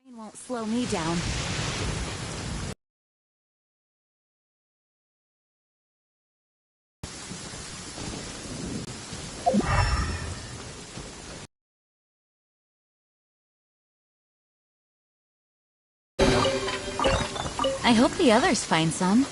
Rain won't slow me down. I hope the others find some.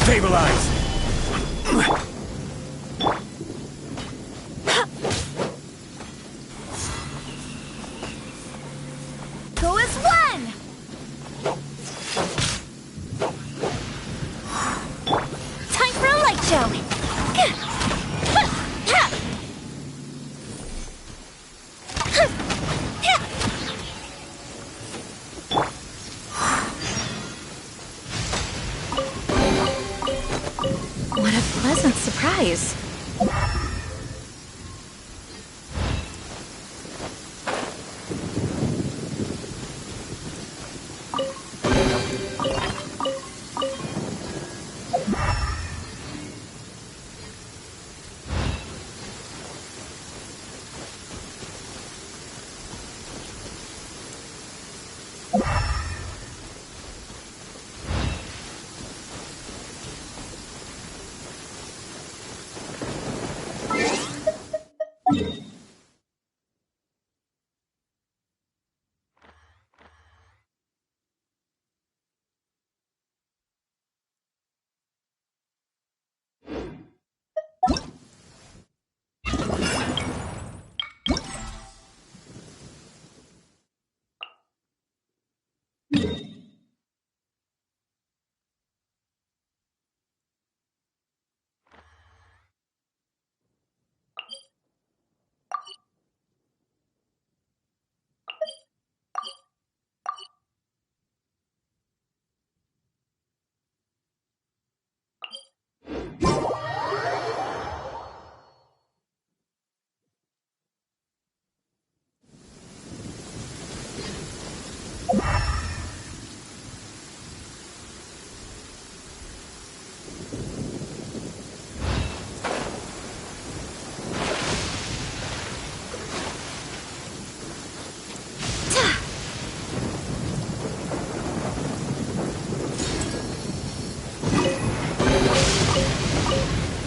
Stabilize! Go as one! Time for a light show! What a pleasant surprise.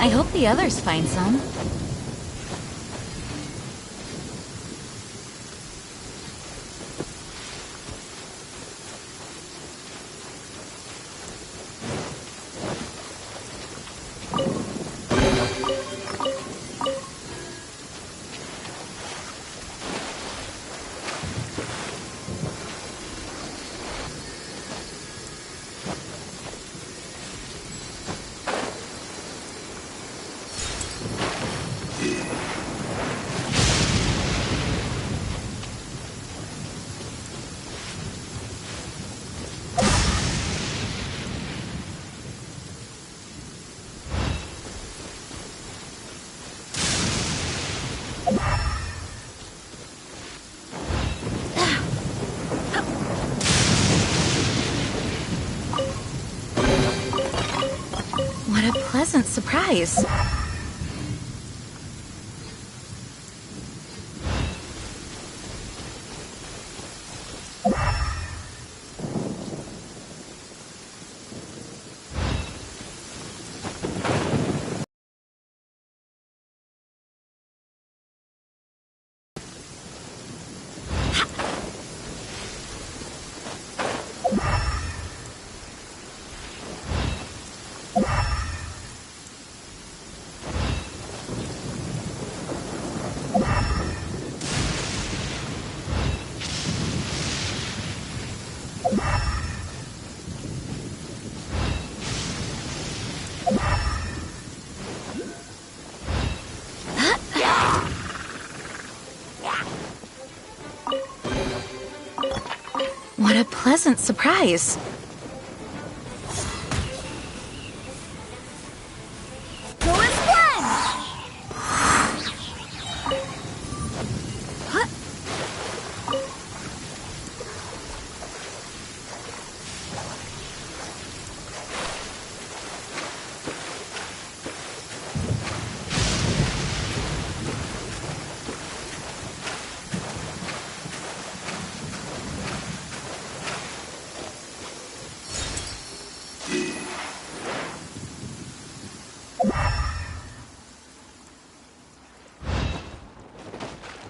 I hope the others find some. What a pleasant surprise. What a pleasant surprise. Go as one! Huh?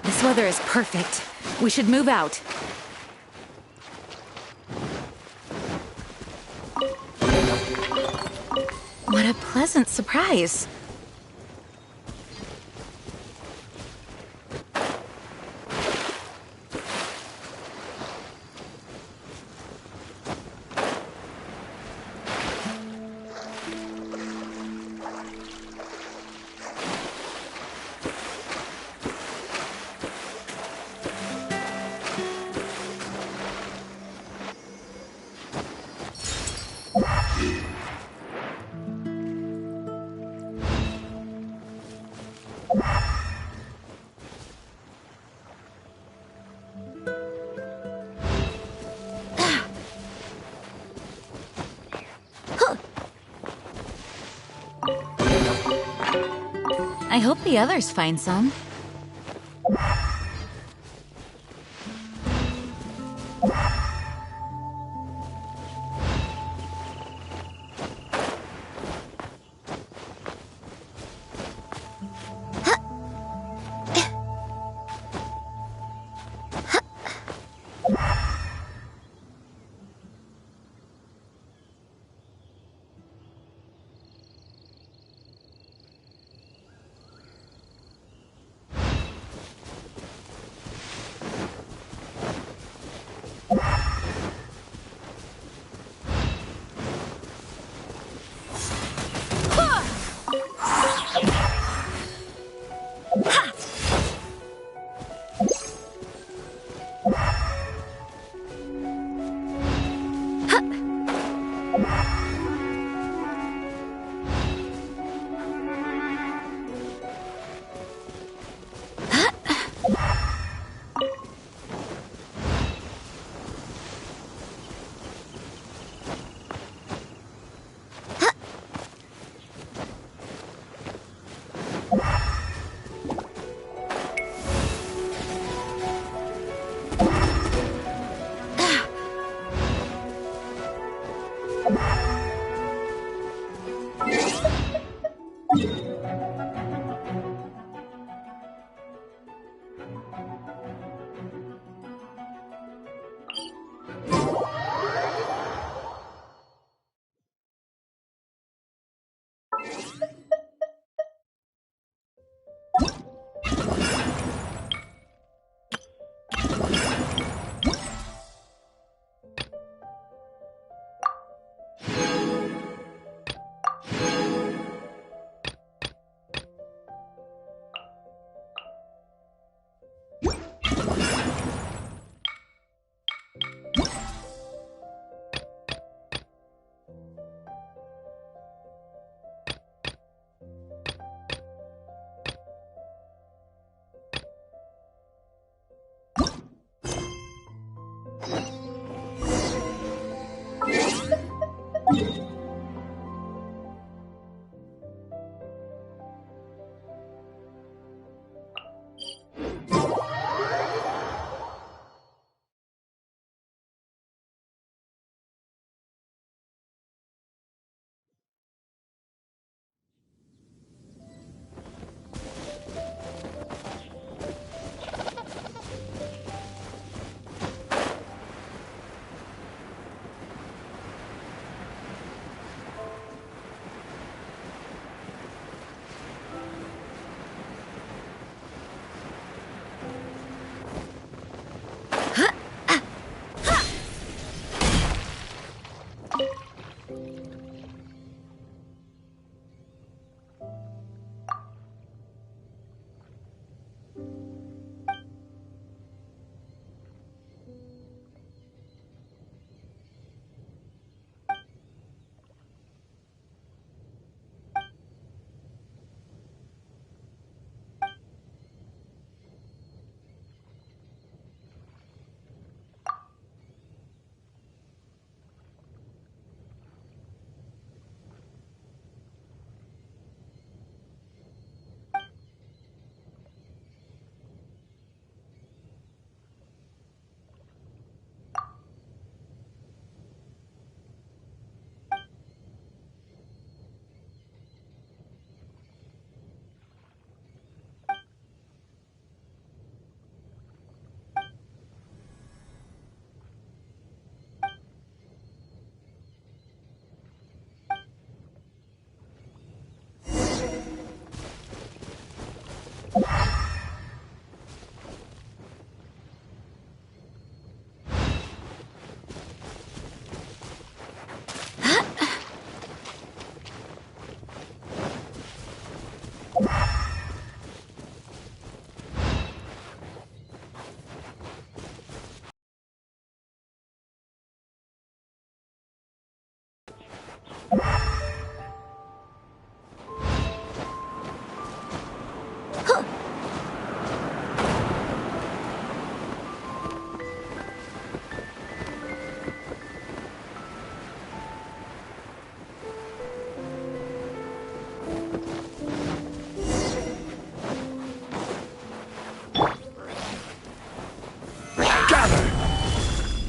This weather is perfect. We should move out. What a pleasant surprise. I hope the others find some.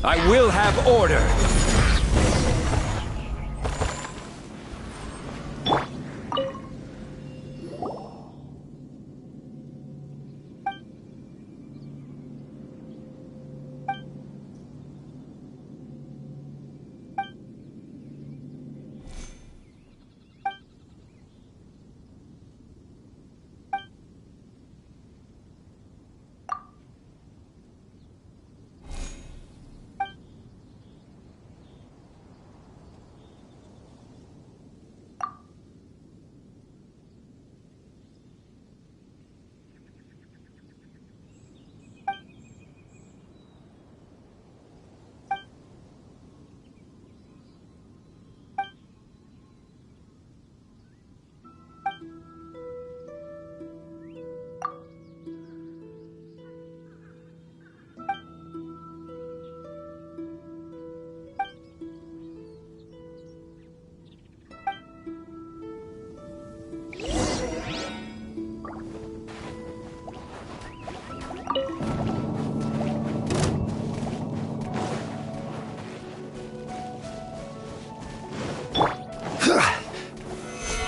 I will have order!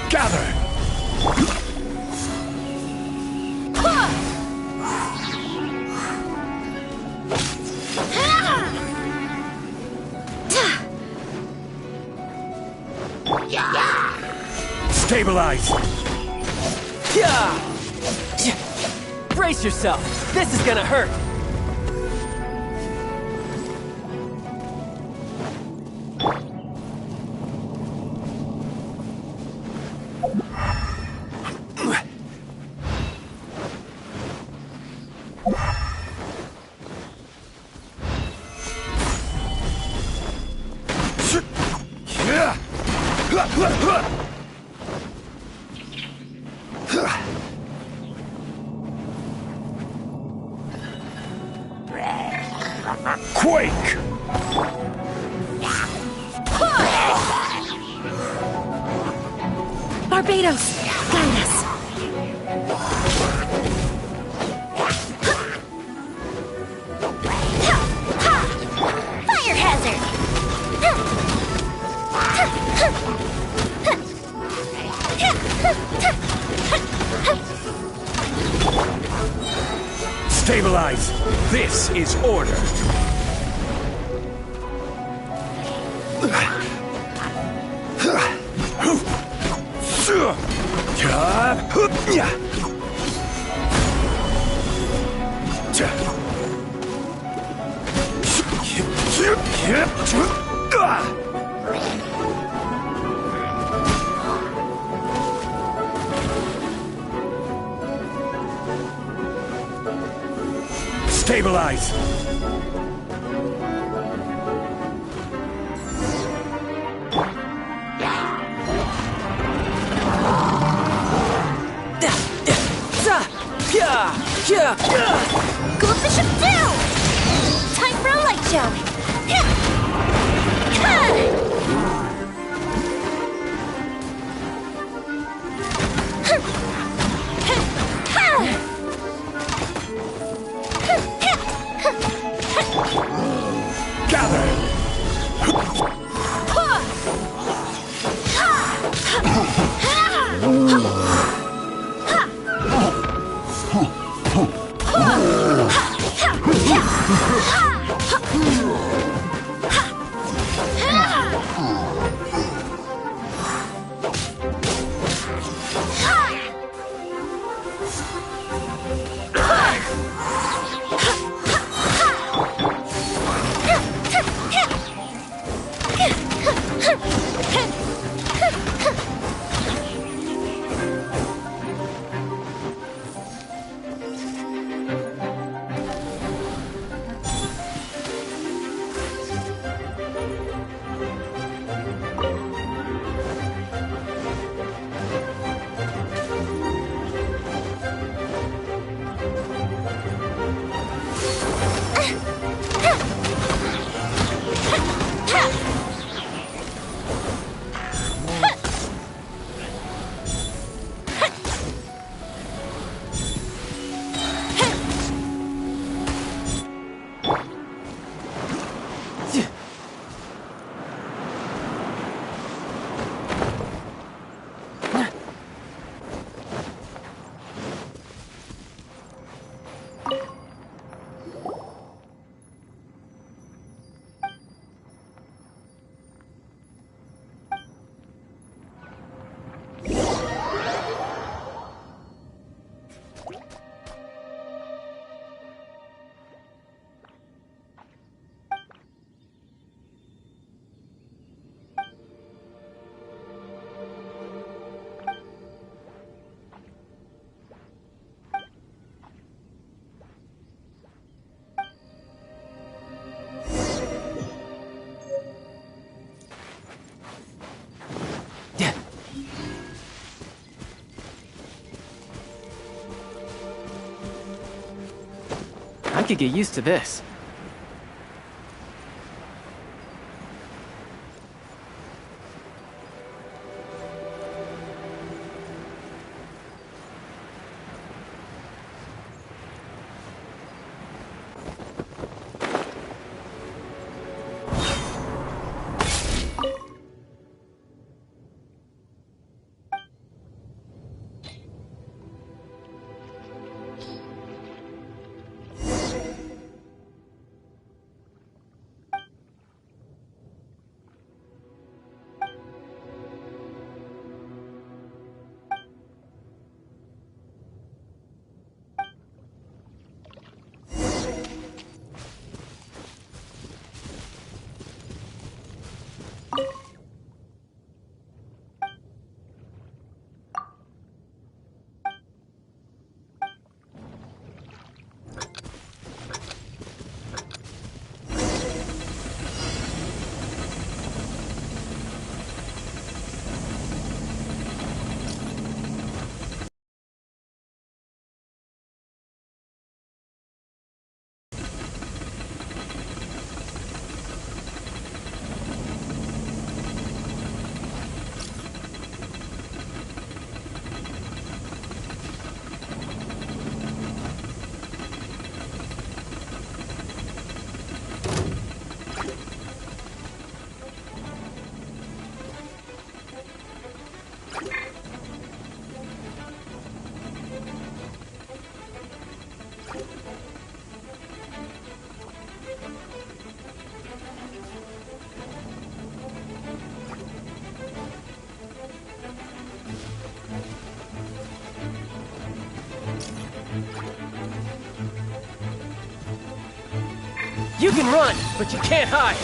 Gather! Stabilize! Brace yourself! This is gonna hurt! Quake! Barbados, guide us. Fire hazard! Stabilize! This is order! Stabilize! Go up the ship down! Time for a light show! I could get used to this. You can run, but you can't hide.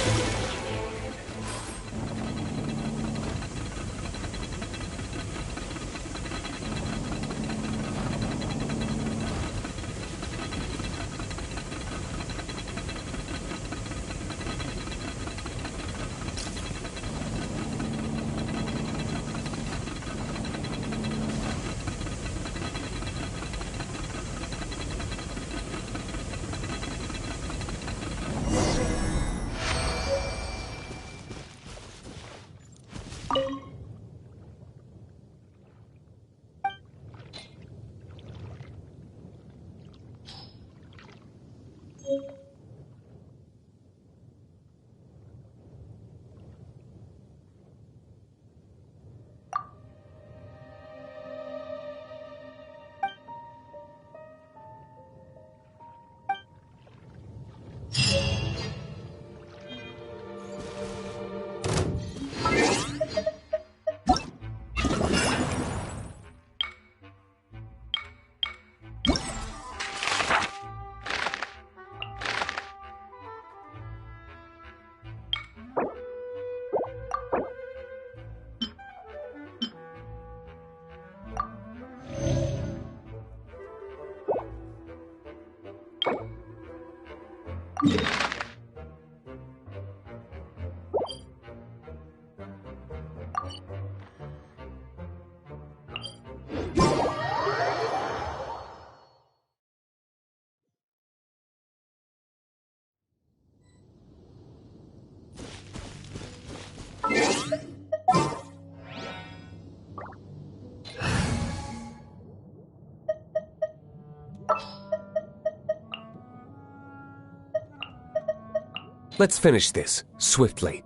Let's finish this, swiftly.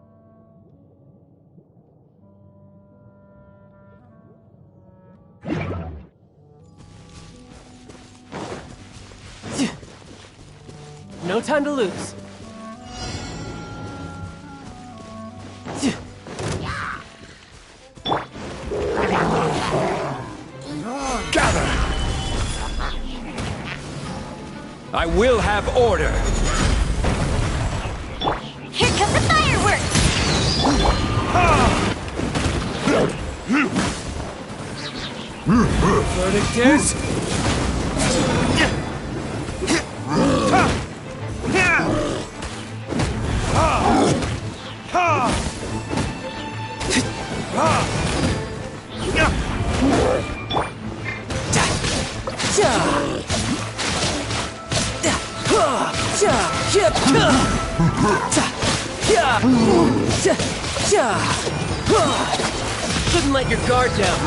No time to lose. Gather! I will have order! Here come the fireworks! Verdict is... Couldn't let your guard down.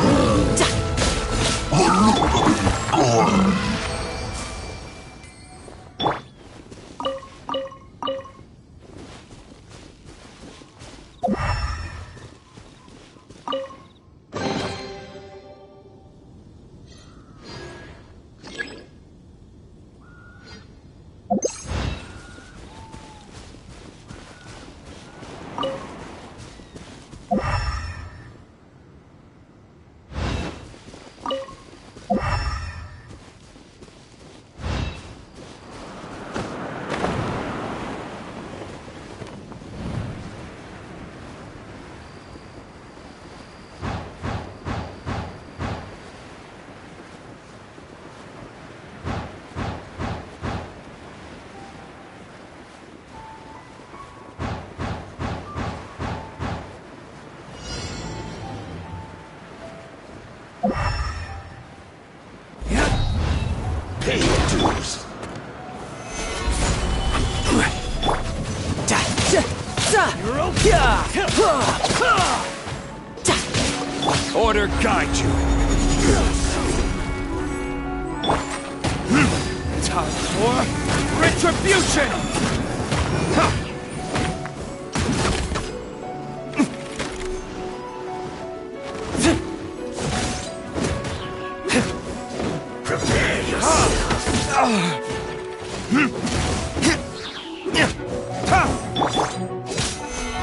Pay your dues. Order guide you. Time for retribution! Prepare yourself.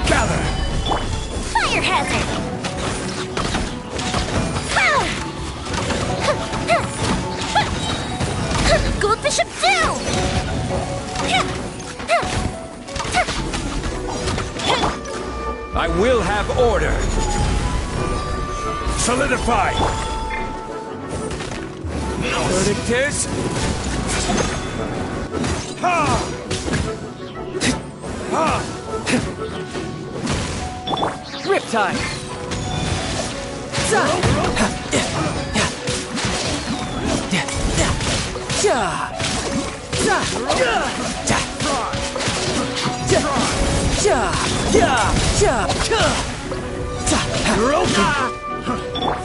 Gather! Fire hazard! Goldfish up down! I will have order. Solidify. Verdict is... Ha! Ha! Riptide!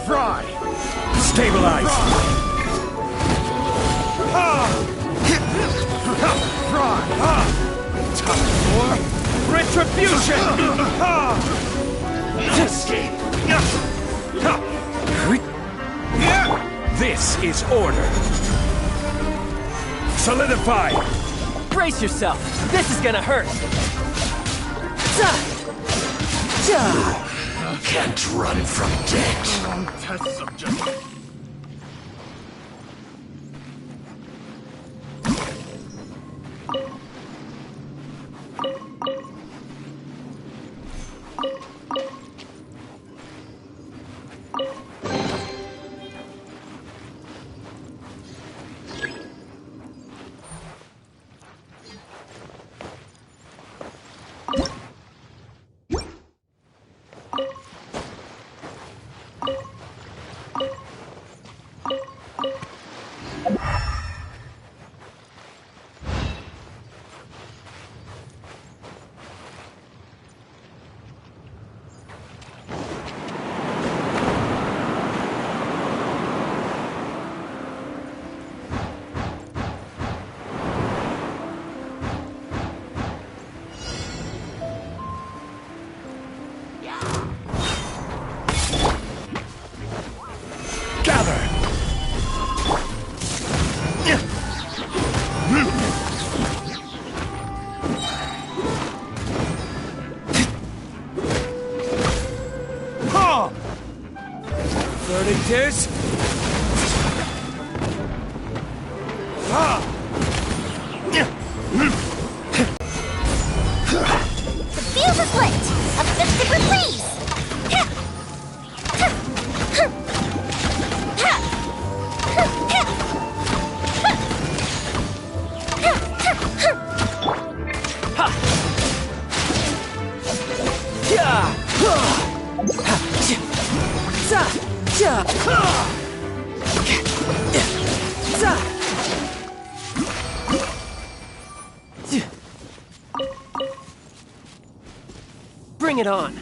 Fry! Stabilize! Fry! Time for retribution! Escape! This is order! Solidify! Brace yourself! This is gonna hurt! Can't run from death! Test subject. Verdict is... The fuse is lit! Effectively please! Bring it on!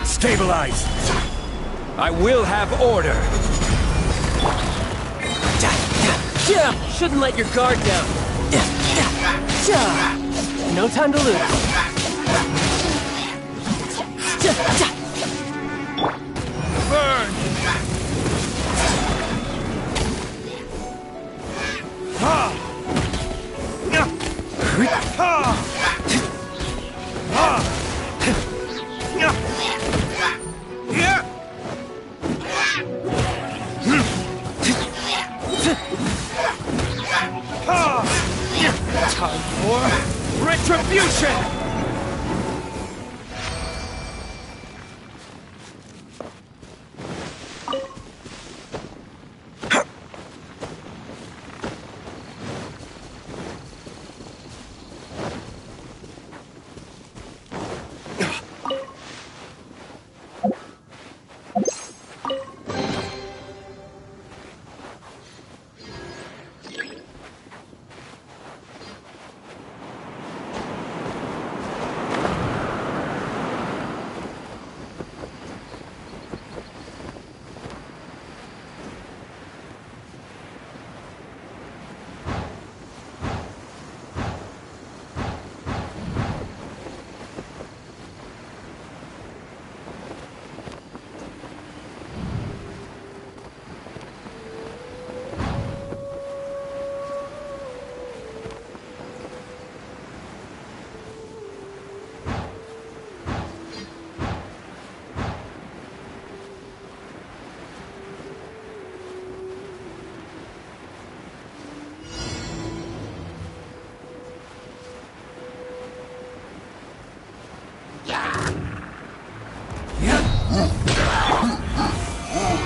Stabilize! I will have order! Shouldn't let your guard down. No time to lose. Burn! Ha! Ha! Ha! Time for retribution!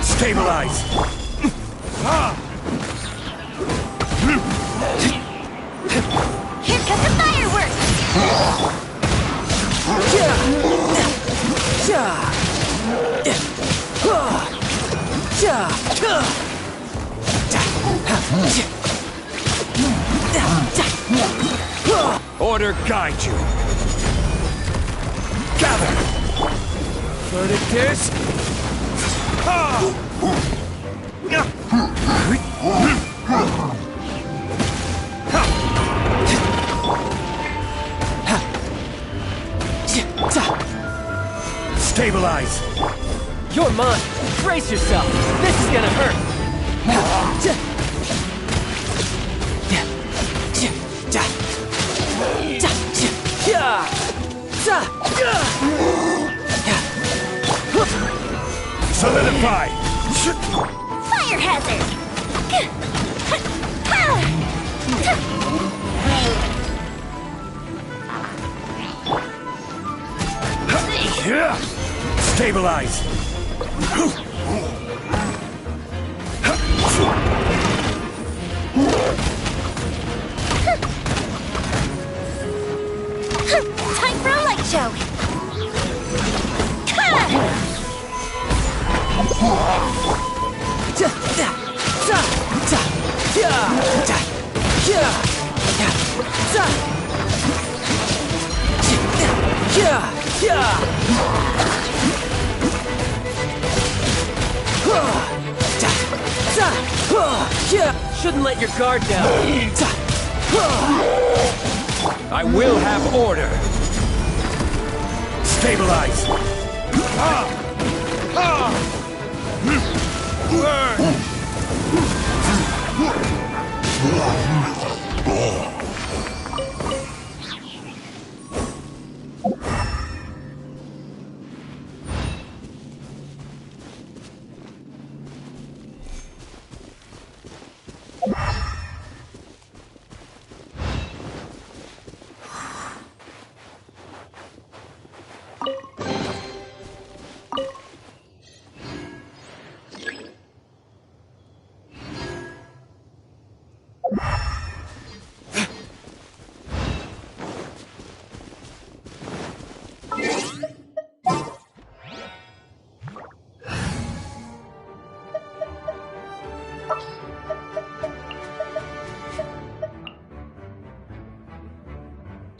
Stabilize! Here comes the fireworks! Order guide you. Gather! Verdict is... Stabilize! You're mine. Brace yourself. This is gonna hurt. Solidify! Fire hazard! Stabilize! Time for a light show! Shouldn't let your guard down. I will have order! Stabilize! Burn!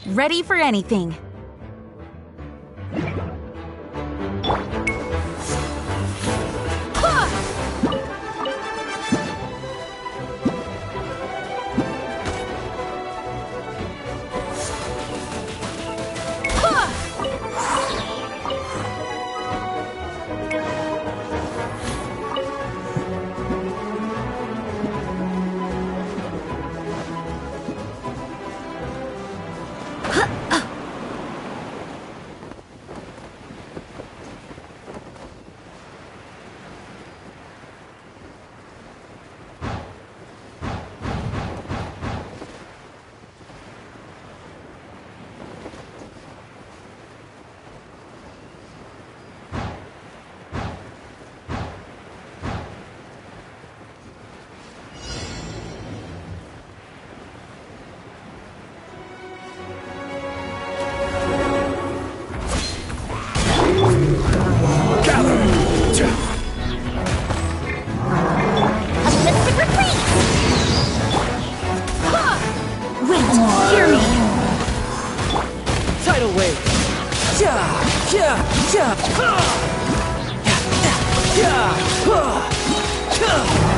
Ready for anything.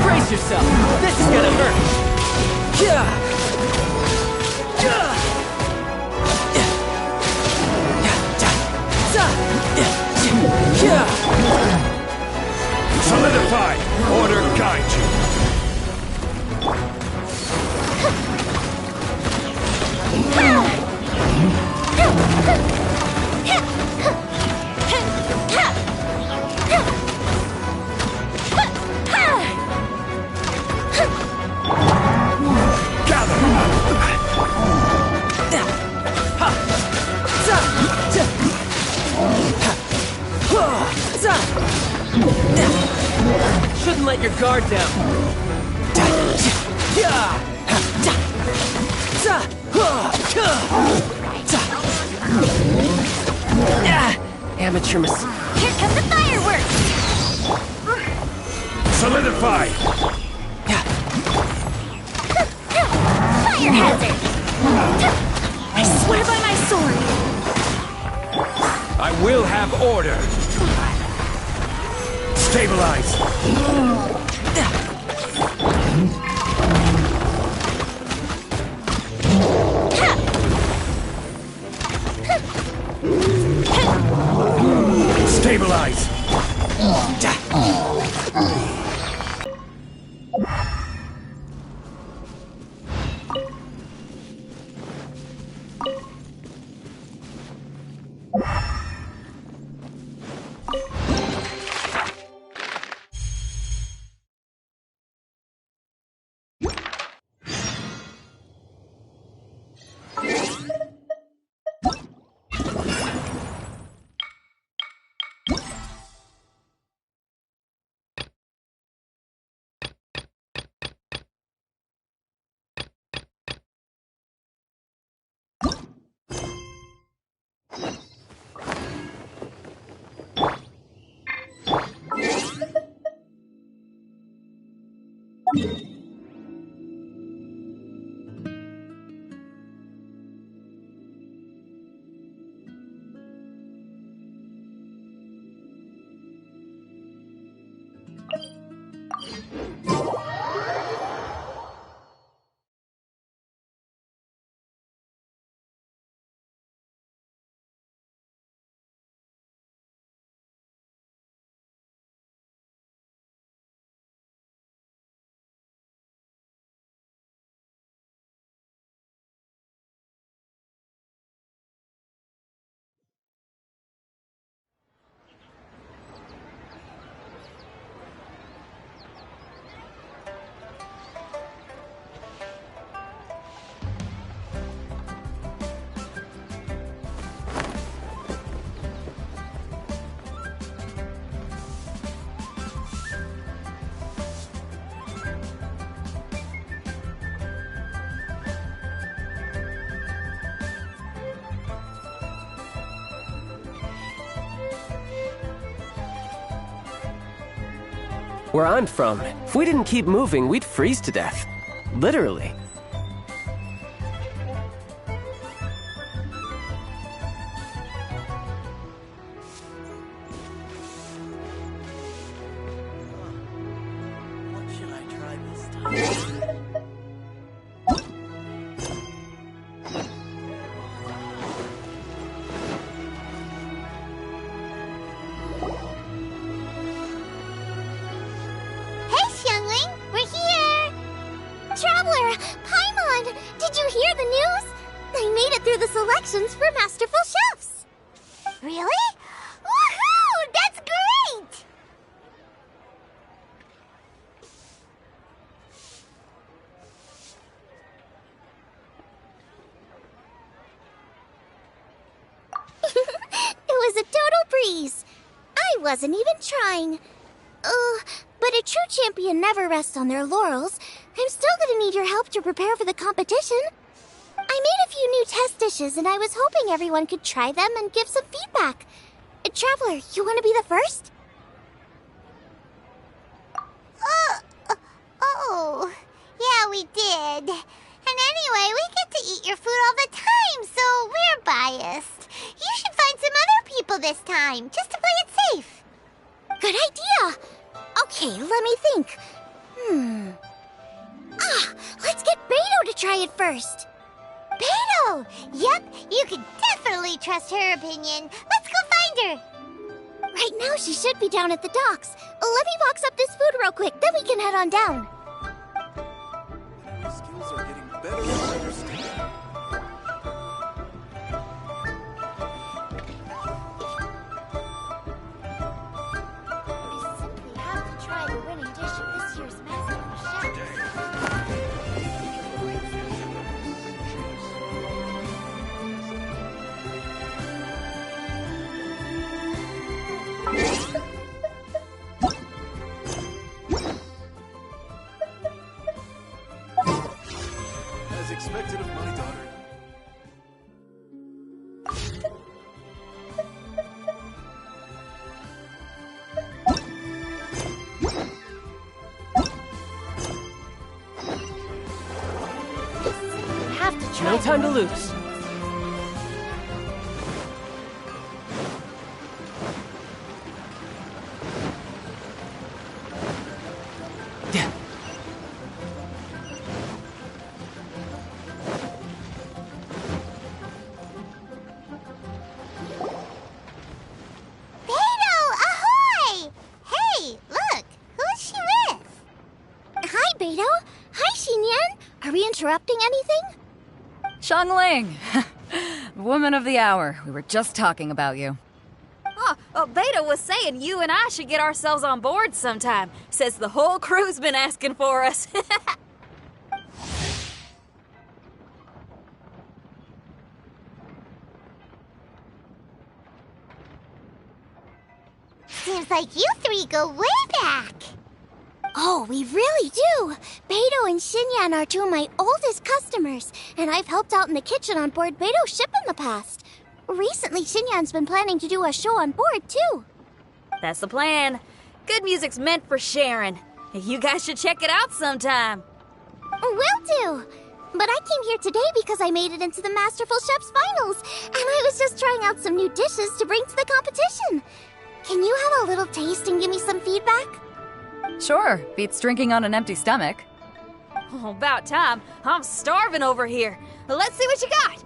Brace yourself. This is gonna hurt. Solidify! Order guide you! Shouldn't let your guard down. Amateur miss. Here come the fireworks! Solidify! Fire hazard! I swear by my sword! I will have order! Stabilize! Stabilize! Where I'm from, if we didn't keep moving, we'd freeze to death. Literally. What should I try this time? Hey, Xiangling! We're here! Traveler! Paimon! Did you hear the news? I made it through the selections for Masterful Chefs! Really? Woohoo! That's great! It was a total breeze. I wasn't even trying. But a true champion never rests on their laurels. I'm still gonna need your help to prepare for the competition. I made a few new test dishes, and I was hoping everyone could try them and give some feedback. Traveler, you want to be the first? Oh, yeah, we did. And anyway, we get to eat your food all the time, so we're biased. You should find some other people this time, just to play it safe. Good idea. Okay, let me think. Let's get Beto to try it first. Beto! Yep, you can definitely trust her opinion. Let's go find her. Right now, she should be down at the docks. Let me box up this food real quick, then we can head on down. My skills are getting better at understanding. We simply have to try the winning dish of this year's Masterful Chef. No time to lose. Beto, ahoy! Hey, look, who's she with? Hi, Beto. Hi, Xinyan. Are we interrupting anything? Xiangling! Woman of the hour. We were just talking about you. Beta was saying you and I should get ourselves on board sometime. Says the whole crew's been asking for us. Seems like you three go way back. Oh, we really do. Beto and Xinyan are two of my oldest customers, and I've helped out in the kitchen on board Beto's ship in the past. Recently, Xinyan's been planning to do a show on board, too. That's the plan. Good music's meant for sharing. You guys should check it out sometime. Will do. But I came here today because I made it into the Masterful Chef's finals, and I was just trying out some new dishes to bring to the competition. Can you have a little taste and give me some feedback? Sure, beats drinking on an empty stomach. Oh, about time. I'm starving over here. Let's see what you got.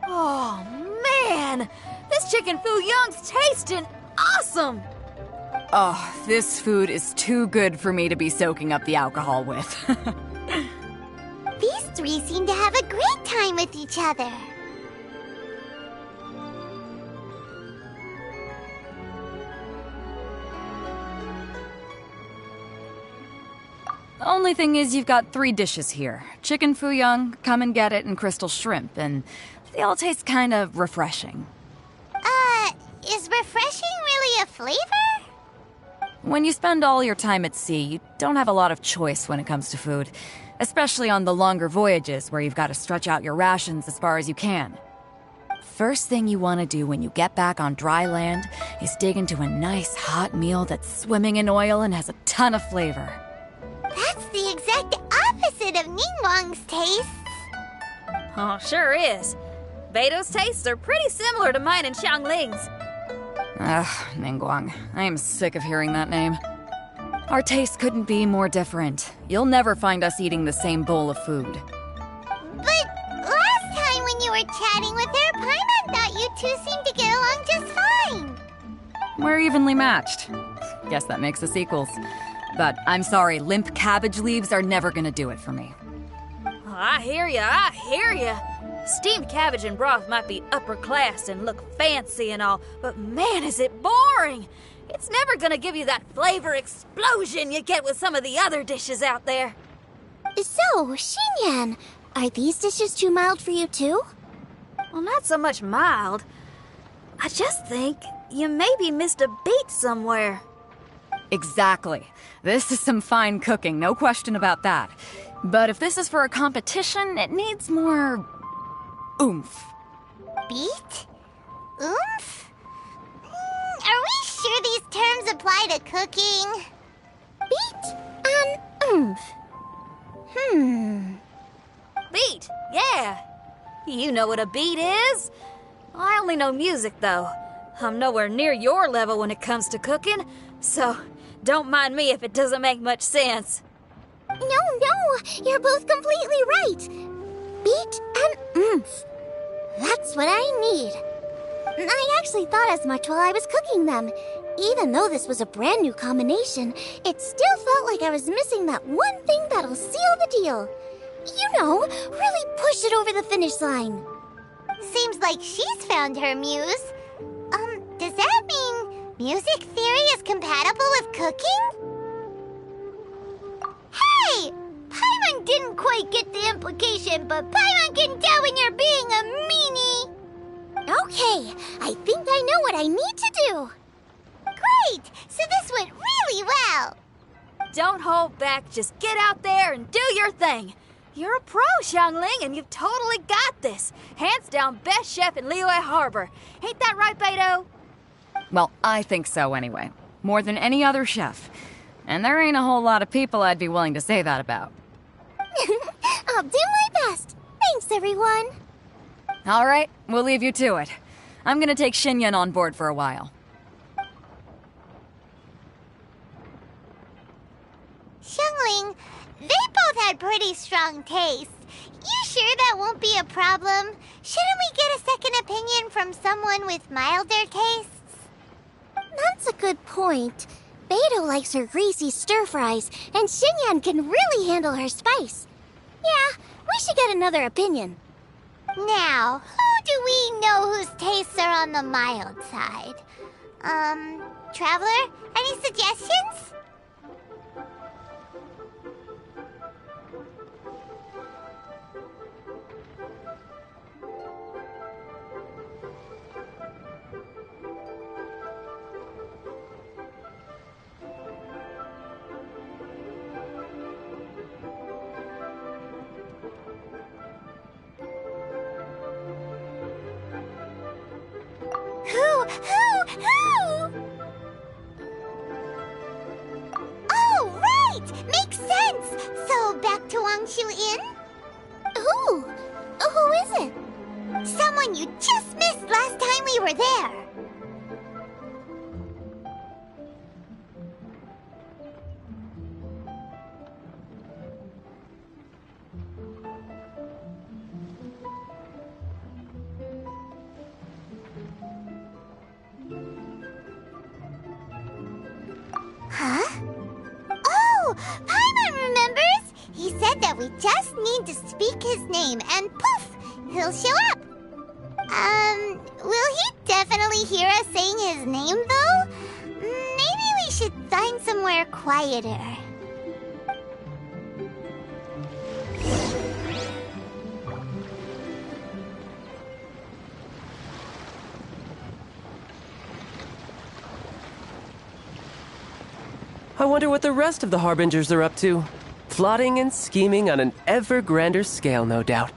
Oh, man! This chicken foo young's tasting awesome! Oh, this food is too good for me to be soaking up the alcohol with. These three seem to have a great time with each other. The only thing is you've got 3 dishes here. Chicken foo young, come and get it, and crystal shrimp, and they all taste kind of refreshing. Is refreshing really a flavor? When you spend all your time at sea, you don't have a lot of choice when it comes to food, especially on the longer voyages where you've got to stretch out your rations as far as you can. First thing you want to do when you get back on dry land is dig into a nice hot meal that's swimming in oil and has a ton of flavor. That's the exact opposite of Ningguang's tastes. Oh, sure is. Beto's tastes are pretty similar to mine and Xiangling's. Ugh, Ningguang. I am sick of hearing that name. Our tastes couldn't be more different. You'll never find us eating the same bowl of food. But last time when you were chatting with her, Paimon thought you two seemed to get along just fine. We're evenly matched. Guess that makes us equals. But I'm sorry, limp cabbage leaves are never gonna do it for me. I hear ya. Steamed cabbage and broth might be upper class and look fancy and all, but man, is it boring! It's never gonna give you that flavor explosion you get with some of the other dishes out there. So, Xinyan, are these dishes too mild for you too? Well, not so much mild. I just think you maybe missed a beat somewhere. Exactly. This is some fine cooking, no question about that. But if this is for a competition, it needs more oomph. Beat? Oomph? Are we sure these terms apply to cooking? Beat and oomph. Beat, yeah. You know what a beat is. I only know music, though. I'm nowhere near your level when it comes to cooking, so don't mind me if it doesn't make much sense. No, you're both completely right. Beat and oomph. That's what I need. I actually thought as much while I was cooking them. Even though this was a brand new combination, it still felt like I was missing that one thing that'll seal the deal. You know, really push it over the finish line. Seems like she's found her muse. Does that mean music theory is compatible with cooking? Hey! Paimon didn't quite get the implication, but Paimon can tell when you're being a meanie. Okay, I think I know what I need to do. Great! So this went really well. Don't hold back, just get out there and do your thing. You're a pro, Xiangling, and you've totally got this. Hands down best chef in Liyue Harbor. Ain't that right, Beto? Well, I think so anyway. More than any other chef. And there ain't a whole lot of people I'd be willing to say that about. I'll do my best. Thanks, everyone. Alright, we'll leave you to it. I'm gonna take Xinyan on board for a while. Xiangling, they both had pretty strong taste. You sure that won't be a problem? Shouldn't we get a second opinion from someone with milder tastes? That's a good point. Beto likes her greasy stir-fries, and Xinyan can really handle her spice. Yeah, we should get another opinion. Now, who do we know whose tastes are on the mild side? Traveler, any suggestions? Who? Oh, right! Makes sense! So, back to Wangshu Inn? Who? Who is it? Someone you just missed last time we were there! Huh? Oh! Paimon remembers! He said that we just need to speak his name and poof! He'll show up! Will he definitely hear us saying his name though? Maybe we should find somewhere quieter. I wonder what the rest of the Harbingers are up to. Plotting and scheming on an ever grander scale, no doubt.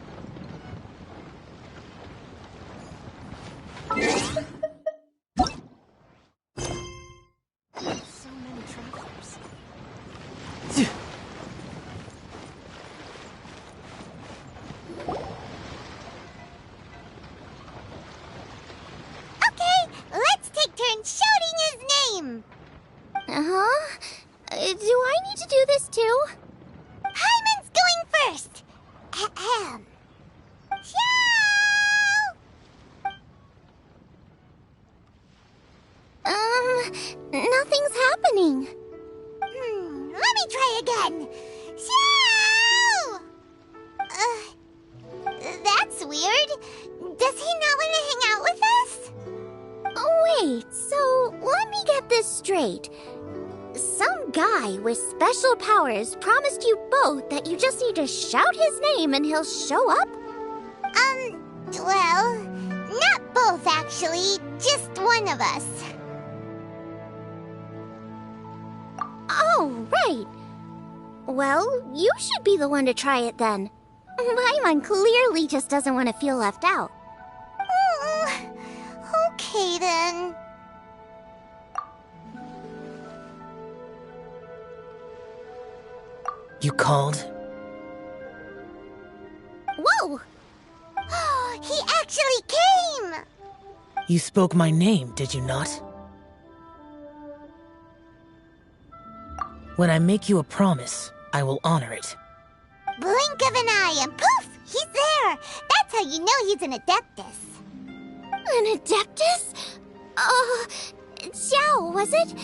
So many travelers. Okay, let's take turns shouting his name! Uh-huh. Do I need to do this too? Hyman's going first! Ahem. Xiao! Nothing's happening. Let me try again. Xiao! That's weird. Does he not want to hang out with us? Oh, wait, so let me get this straight. Some guy with special powers promised you both that you just need to shout his name and he'll show up? Well, not both actually, just one of us. Oh, right. Well, you should be the one to try it then. Paimon clearly just doesn't want to feel left out. Okay then. You called? Whoa! He actually came! You spoke my name, did you not? When I make you a promise, I will honor it. Blink of an eye and poof! He's there! That's how you know he's an Adeptus. An Adeptus? Xiao, was it?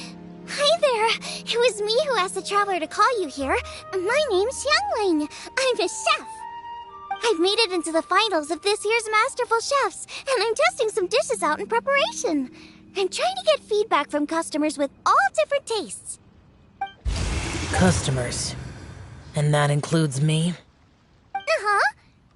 Hi there. It was me who asked the traveler to call you here. My name's Xiangling. I'm a chef. I've made it into the finals of this year's Masterful Chefs, and I'm testing some dishes out in preparation. I'm trying to get feedback from customers with all different tastes. Customers. And that includes me? Uh-huh.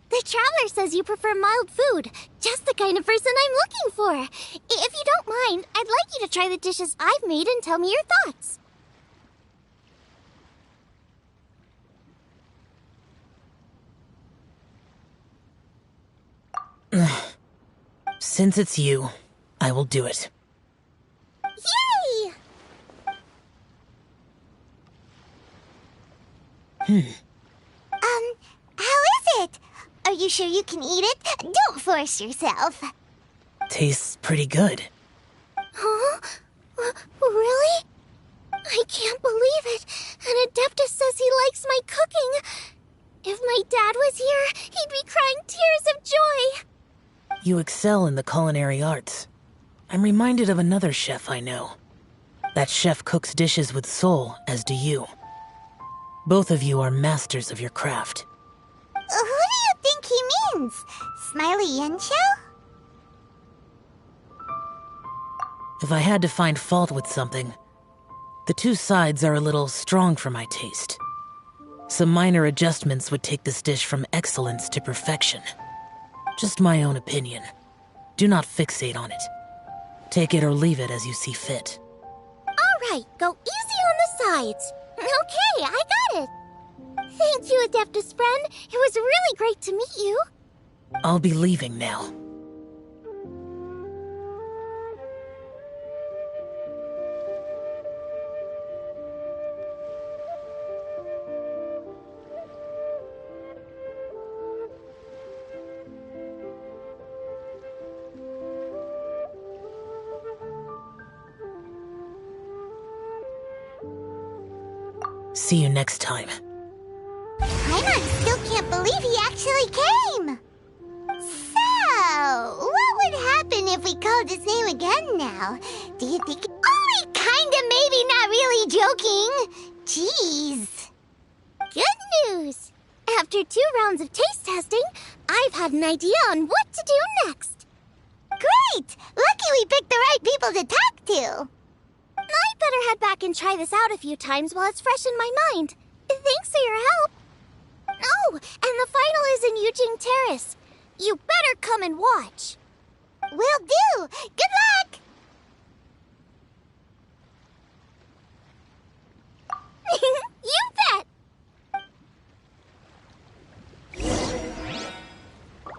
The traveler says you prefer mild food. Just the kind of person I'm looking for. If you don't mind, I'd like you to try the dishes I've made and tell me your thoughts. Since it's you, I will do it. Yay! How is it? Are you sure you can eat it? Don't force yourself. Tastes pretty good. Huh? Really? I can't believe it. And Adeptus says he likes my cooking. If my dad was here, he'd be crying tears of joy. You excel in the culinary arts. I'm reminded of another chef I know. That chef cooks dishes with soul, as do you. Both of you are masters of your craft. Who do you think he means? Smiley Yancho? If I had to find fault with something, the two sides are a little strong for my taste. Some minor adjustments would take this dish from excellence to perfection. Just my own opinion. Do not fixate on it. Take it or leave it as you see fit. All right, go easy on the sides. Okay, I got it. Thank you, Adeptus friend. It was really great to meet you. I'll be leaving now. See you next time. Paimon still can't believe he actually came! So, what would happen if we called his name again now? Do you think... Only kinda, maybe, not really joking! Jeez. Good news! After 2 rounds of taste testing, I've had an idea on what to do next. Great! Lucky we picked the right people to talk to! I'd better head back and try this out a few times while it's fresh in my mind. Thanks for your help. Oh, and the final is in Yujing Terrace. You better come and watch. Will do! Good luck! You bet!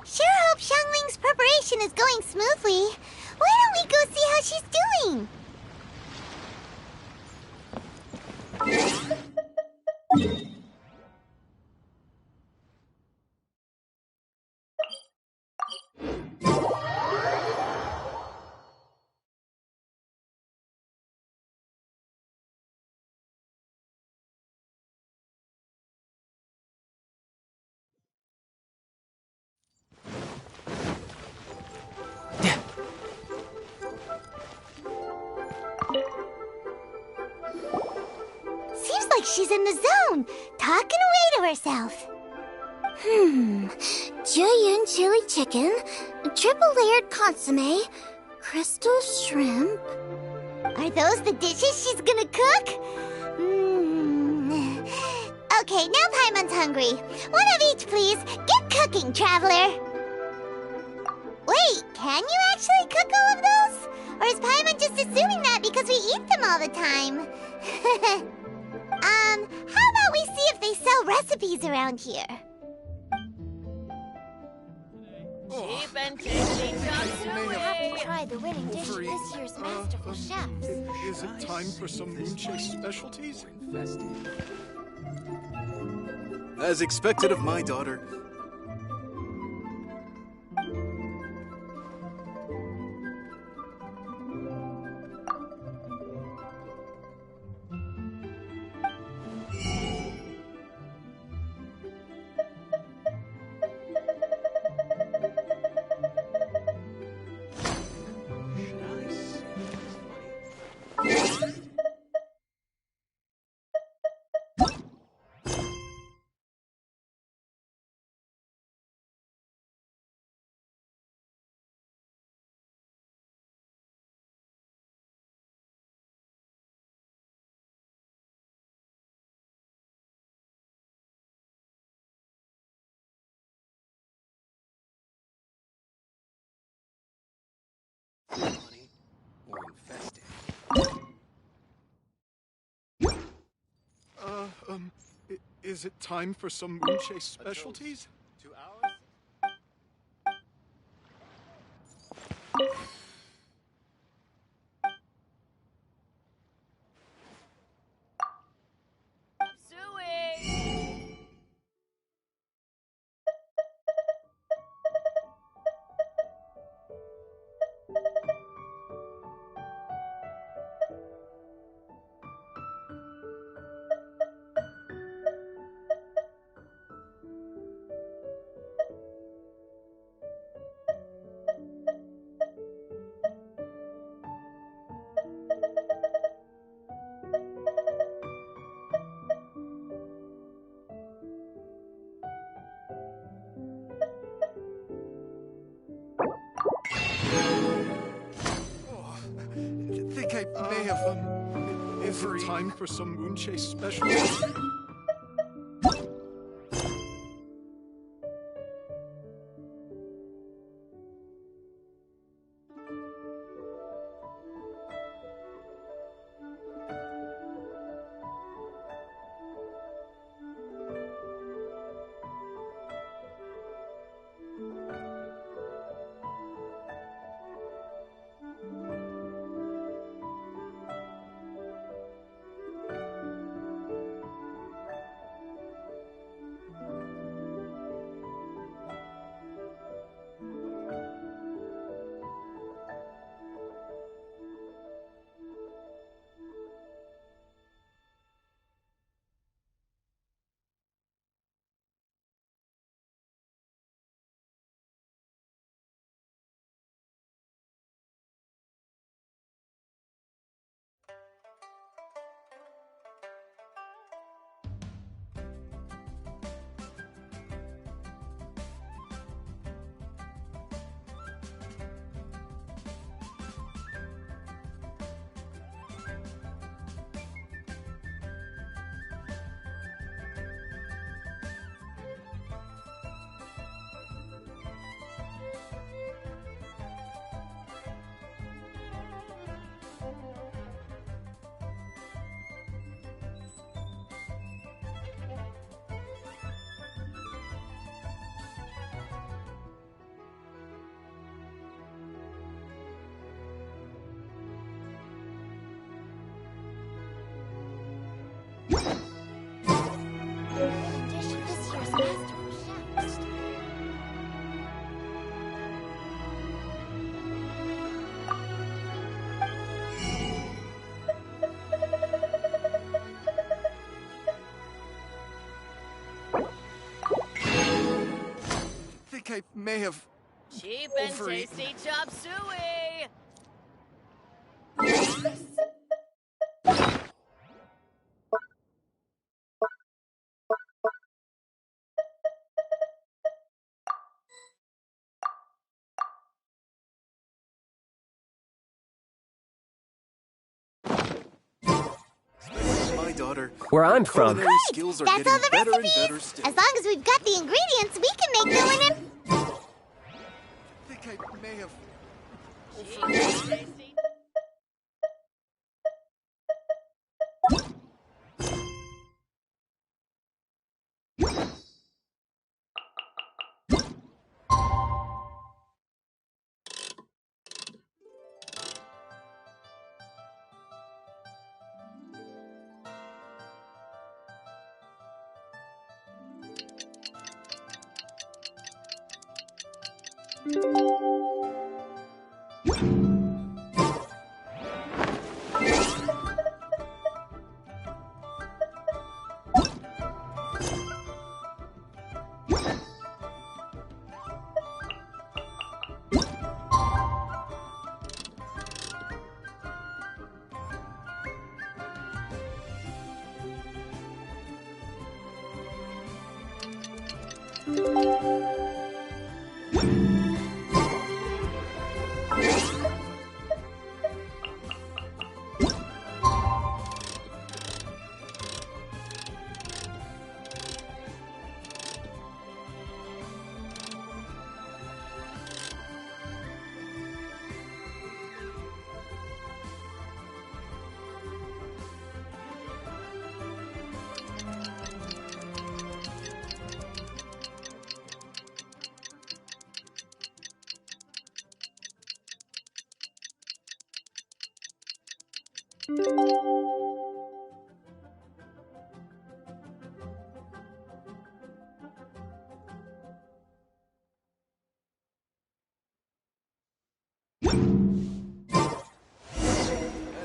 Sure hope Xiangling's preparation is going smoothly. Why don't we go see how she's doing? Seems like she's in the zone, talking away to herself. Jueyun chili chicken, triple layered consomme, crystal shrimp. Are those the dishes she's gonna cook? Okay, now Paimon's hungry. One of each, please. Get cooking, traveler. Wait, can you actually cook all of those? Or is Paimon just assuming that because we eat them all the time? How about we see if they sell recipes around here? Cheap and tasty We have to try the winning dish of this year's Masterful chefs. Is it time for some Moonchase specialties? As expected of my daughter. Or infested. Is it time for some Moonchase specialties? 2 hours? Suey! have time for some moon chase special. I may have Cheap and tasty chop suey! my daughter. Where I'm from. Culinary skills are That's getting all the better and recipes! better still. As long as we've got the ingredients, we can make them in I think I may have Cheap and tasty.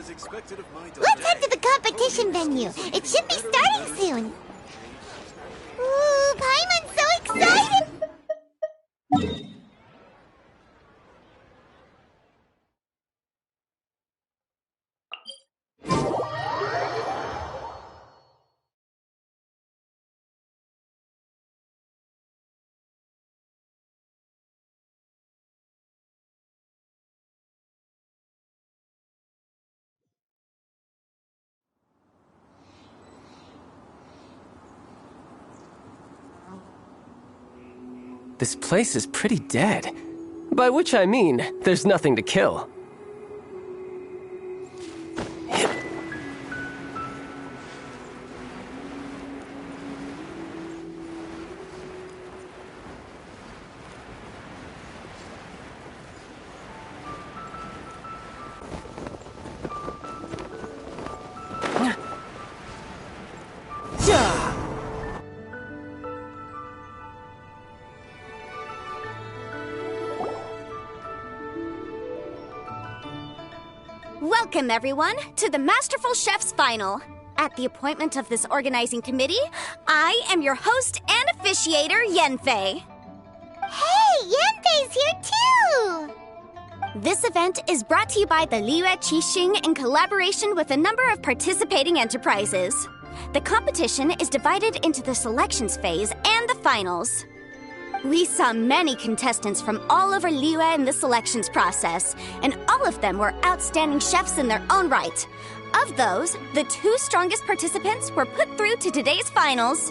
as expected of my daughter. Let's head to the competition venue. It should be starting soon. Ooh, Paimon's so excited! This place is pretty dead. By which I mean, there's nothing to kill. Welcome, everyone, to the Masterful Chef's Final. At the appointment of this organizing committee, I am your host and officiator, Yanfei. Hey, Yanfei's here too! This event is brought to you by the Liyue Qixing in collaboration with a number of participating enterprises. The competition is divided into the selections phase and the finals. We saw many contestants from all over Liyue in the selections process, and all of them were outstanding chefs in their own right. Of those, the 2 strongest participants were put through to today's finals.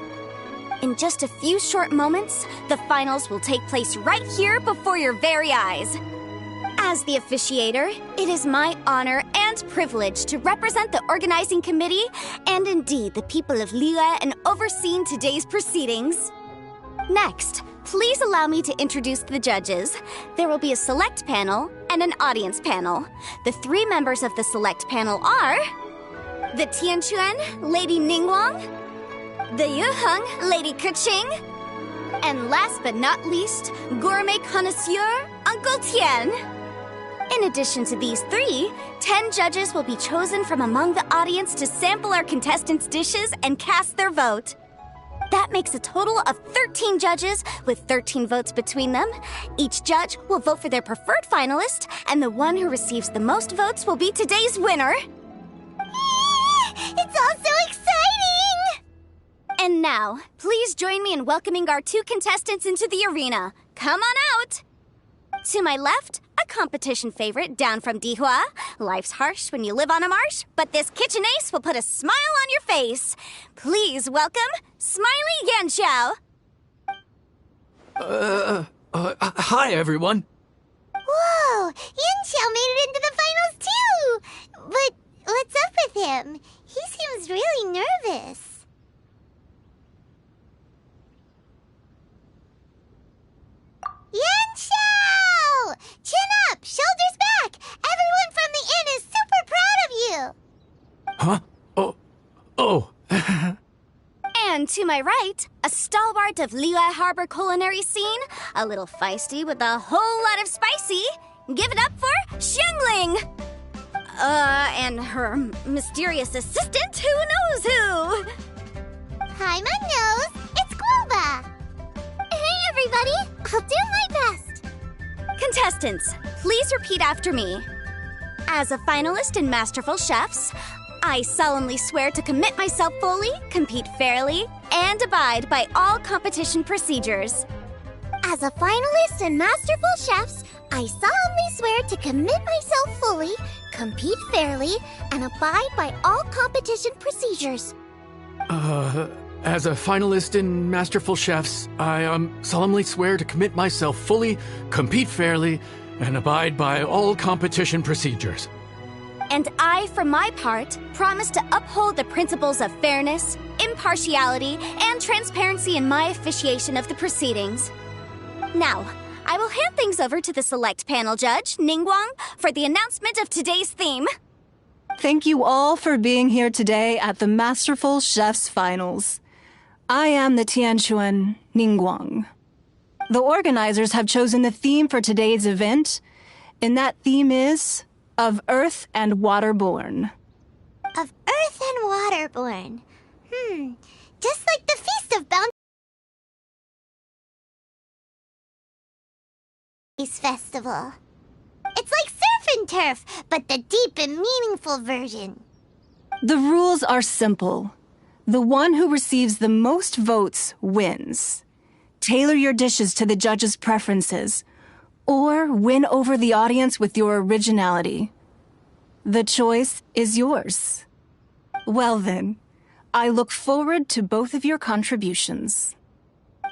In just a few short moments, the finals will take place right here before your very eyes. As the officiator, it is my honor and privilege to represent the organizing committee and indeed the people of Liyue in overseeing today's proceedings. Next, please allow me to introduce the judges. There will be a select panel and an audience panel. The 3 members of the select panel are the Tianquan, Lady Ningguang, the Yuheng, Lady Keqing, and last but not least, gourmet connoisseur, Uncle Tian. In addition to these 3, 10 judges will be chosen from among the audience to sample our contestants' dishes and cast their vote. That makes a total of 13 judges, with 13 votes between them. Each judge will vote for their preferred finalist, and the one who receives the most votes will be today's winner. It's all so exciting! And now, please join me in welcoming our 2 contestants into the arena. Come on out! To my left, a competition favorite down from Dihua. Life's harsh when you live on a marsh, but this kitchen ace will put a smile on your face. Please welcome Smiley Yanxiao. Hi, everyone. Whoa, Yanxiao made it into the finals too! But what's up with him? He seems really nervous. Yanxiao! Chin up, shoulders back! Everyone from the inn is super proud of you! Huh? Oh. And to my right, a stalwart of Liyue Harbor culinary scene, a little feisty with a whole lot of spicy. Give it up for Xiangling! And her mysterious assistant, who knows who? Paimon knows, it's Guoba! Hey everybody, I'll do my best! Contestants, please repeat after me. As a finalist in Masterful Chefs, I solemnly swear to commit myself fully, compete fairly, and abide by all competition procedures. As a finalist in Masterful Chefs, I solemnly swear to commit myself fully, compete fairly, and abide by all competition procedures. As a finalist in Masterful Chefs, I solemnly swear to commit myself fully, compete fairly, and abide by all competition procedures. And I, for my part, promise to uphold the principles of fairness, impartiality, and transparency in my officiation of the proceedings. Now, I will hand things over to the select panel judge, Ningguang, for the announcement of today's theme. Thank you all for being here today at the Masterful Chef's Finals. I am the Tianquan Ningguang. The organizers have chosen the theme for today's event, and that theme is of Earth and Waterborn. Of Earth and Waterborn. Just like the Feast of Bounty Festival. It's like Surf and Turf, but the deep and meaningful version. The rules are simple. The one who receives the most votes wins. Tailor your dishes to the judges' preferences, or win over the audience with your originality. The choice is yours. Well then, I look forward to both of your contributions.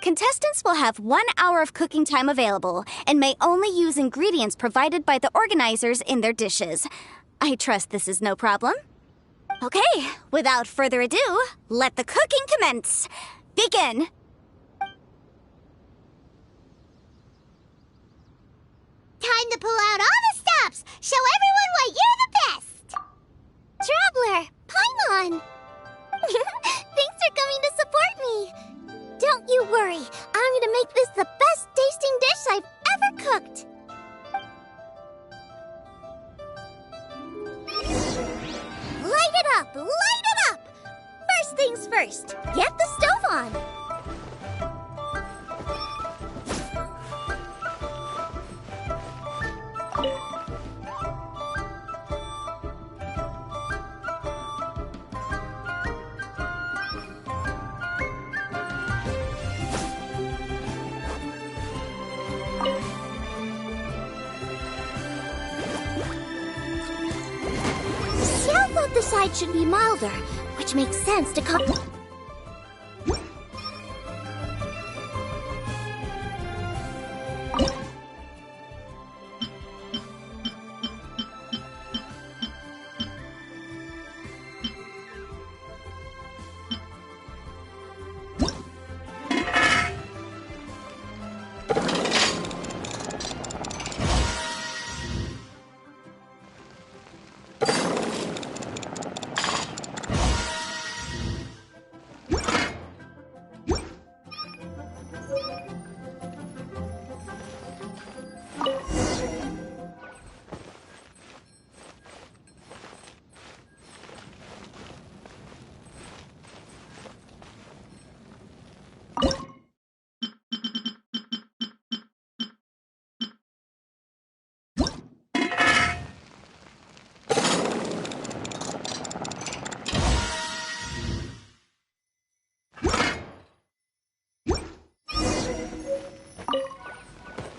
Contestants will have 1 hour of cooking time available and may only use ingredients provided by the organizers in their dishes. I trust this is no problem. Okay, without further ado, let the cooking commence. Begin! Time to pull out all the stops! Show everyone why you're the best! Traveler, Paimon! Thanks for coming to support me. Don't you worry, I'm gonna make this the best tasting dish I've ever cooked. Light it up! Light it up! First things first, get the stove on. Xiao thought the side should be milder, which makes sense to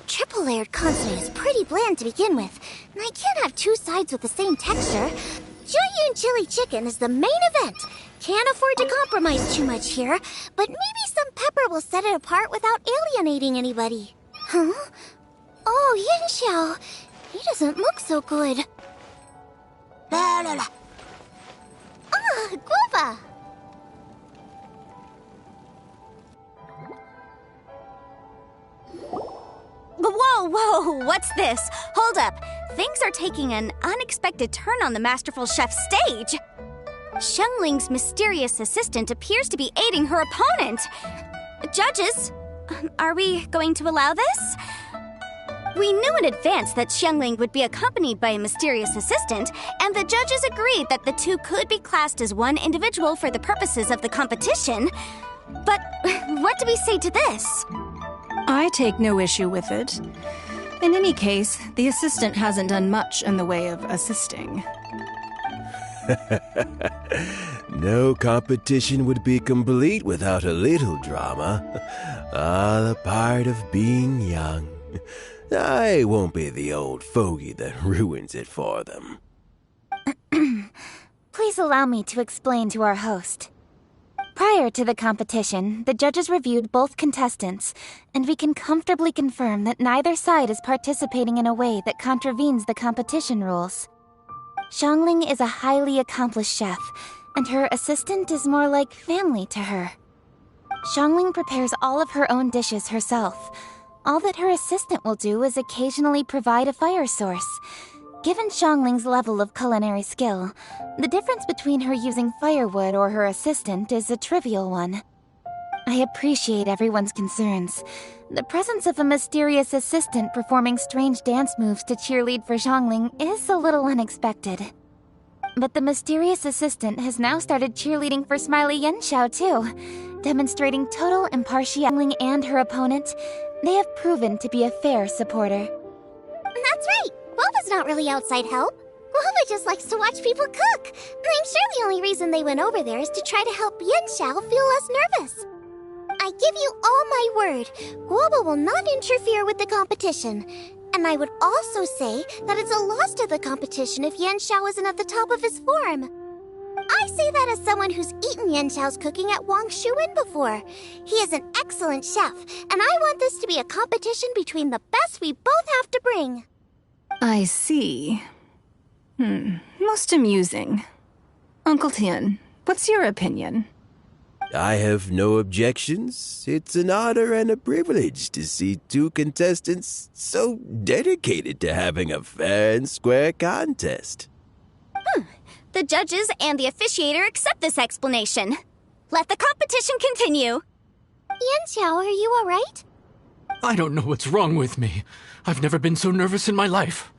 Triple-layered consonant is pretty bland to begin with, and I can't have two sides with the same texture. Jueyun chili chicken is the main event. Can't afford to compromise too much here, but maybe some pepper will set it apart without alienating anybody. Huh? Oh, Yanxiao. He doesn't look so good. Ah, guava! Whoa, what's this? Hold up. Things are taking an unexpected turn on the Masterful Chef's stage. Xiangling's mysterious assistant appears to be aiding her opponent. Judges, are we going to allow this? We knew in advance that Xiangling would be accompanied by a mysterious assistant, and the judges agreed that the two could be classed as one individual for the purposes of the competition. But what do we say to this? I take no issue with it. In any case, the assistant hasn't done much in the way of assisting. No competition would be complete without a little drama. All a part of being young. I won't be the old fogey that ruins it for them. Please allow me to explain to our host. Prior to the competition, the judges reviewed both contestants, and we can comfortably confirm that neither side is participating in a way that contravenes the competition rules. Xiangling is a highly accomplished chef, and her assistant is more like family to her. Xiangling prepares all of her own dishes herself. All that her assistant will do is occasionally provide a fire source. Given Xiangling's level of culinary skill, the difference between her using firewood or her assistant is a trivial one. I appreciate everyone's concerns. The presence of a mysterious assistant performing strange dance moves to cheerlead for Xiangling is a little unexpected. But the mysterious assistant has now started cheerleading for Smiley Yanxiao too, demonstrating total impartiality and her opponent. They have proven to be a fair supporter. That's right! Guava's not really outside help. Guava just likes to watch people cook. I'm sure the only reason they went over there is to try to help Yanxiao feel less nervous. I give you all my word, Guava will not interfere with the competition. And I would also say that it's a loss to the competition if Yanxiao isn't at the top of his form. I say that as someone who's eaten Yanxiao's cooking at Wang Shuin before. He is an excellent chef, and I want this to be a competition between the best we both have to bring. I see. Most amusing. Uncle Tian, what's your opinion? I have no objections. It's an honor and a privilege to see two contestants so dedicated to having a fair and square contest. The judges and the officiator accept this explanation. Let the competition continue. Yanxiao, are you all right? I don't know what's wrong with me. I've never been so nervous in my life.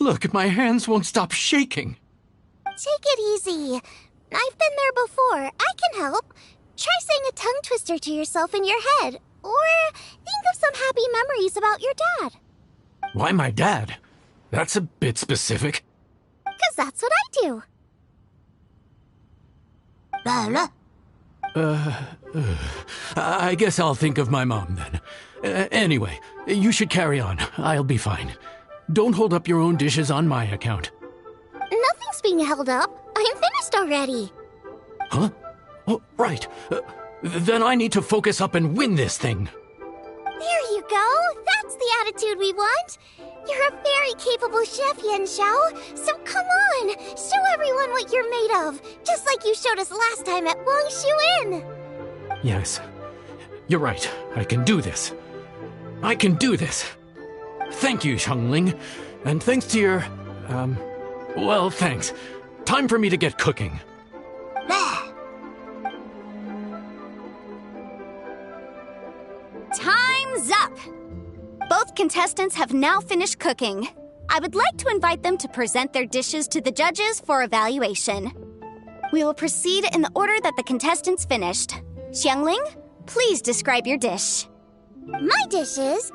Look, my hands won't stop shaking. Take it easy. I've been there before. I can help. Try saying a tongue twister to yourself in your head. Or think of some happy memories about your dad. Why my dad? That's a bit specific. 'Cause that's what I do. I guess I'll think of my mom then. Anyway, you should carry on. I'll be fine. Don't hold up your own dishes on my account. Nothing's being held up. I'm finished already. Huh? Oh, right. Then I need to focus up and win this thing. There you go. That's the attitude we want. You're a very capable chef, Yanxiao. So come on, show everyone what you're made of, just like you showed us last time at Wang Shuin. Yes, you're right. I can do this. I can do this. Thank you, Xiangling. And thanks to your, well, thanks. Time for me to get cooking. Time's up! Both contestants have now finished cooking. I would like to invite them to present their dishes to the judges for evaluation. We will proceed in the order that the contestants finished. Xiangling, please describe your dish. My dish is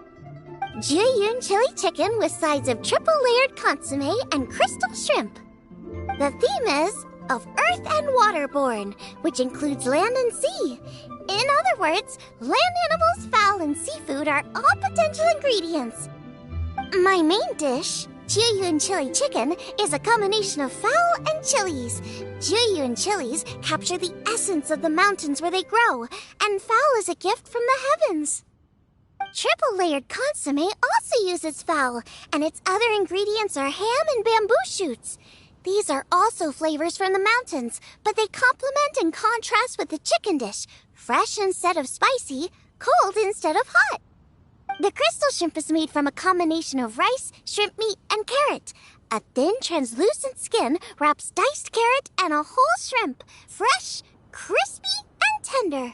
Jiyun chili chicken with sides of triple-layered consomme and crystal shrimp. The theme is of earth and waterborne, which includes land and sea. In other words, land animals, fowl, and seafood are all potential ingredients. My main dish, Jiyun chili chicken, is a combination of fowl and chilies. Jiyun chilies capture the essence of the mountains where they grow, and fowl is a gift from the heavens. Triple-layered consomme also uses fowl, and its other ingredients are ham and bamboo shoots. These are also flavors from the mountains, but they complement and contrast with the chicken dish, fresh instead of spicy, cold instead of hot. The crystal shrimp is made from a combination of rice, shrimp meat, and carrot. A thin, translucent skin wraps diced carrot and a whole shrimp, fresh, crispy, and tender.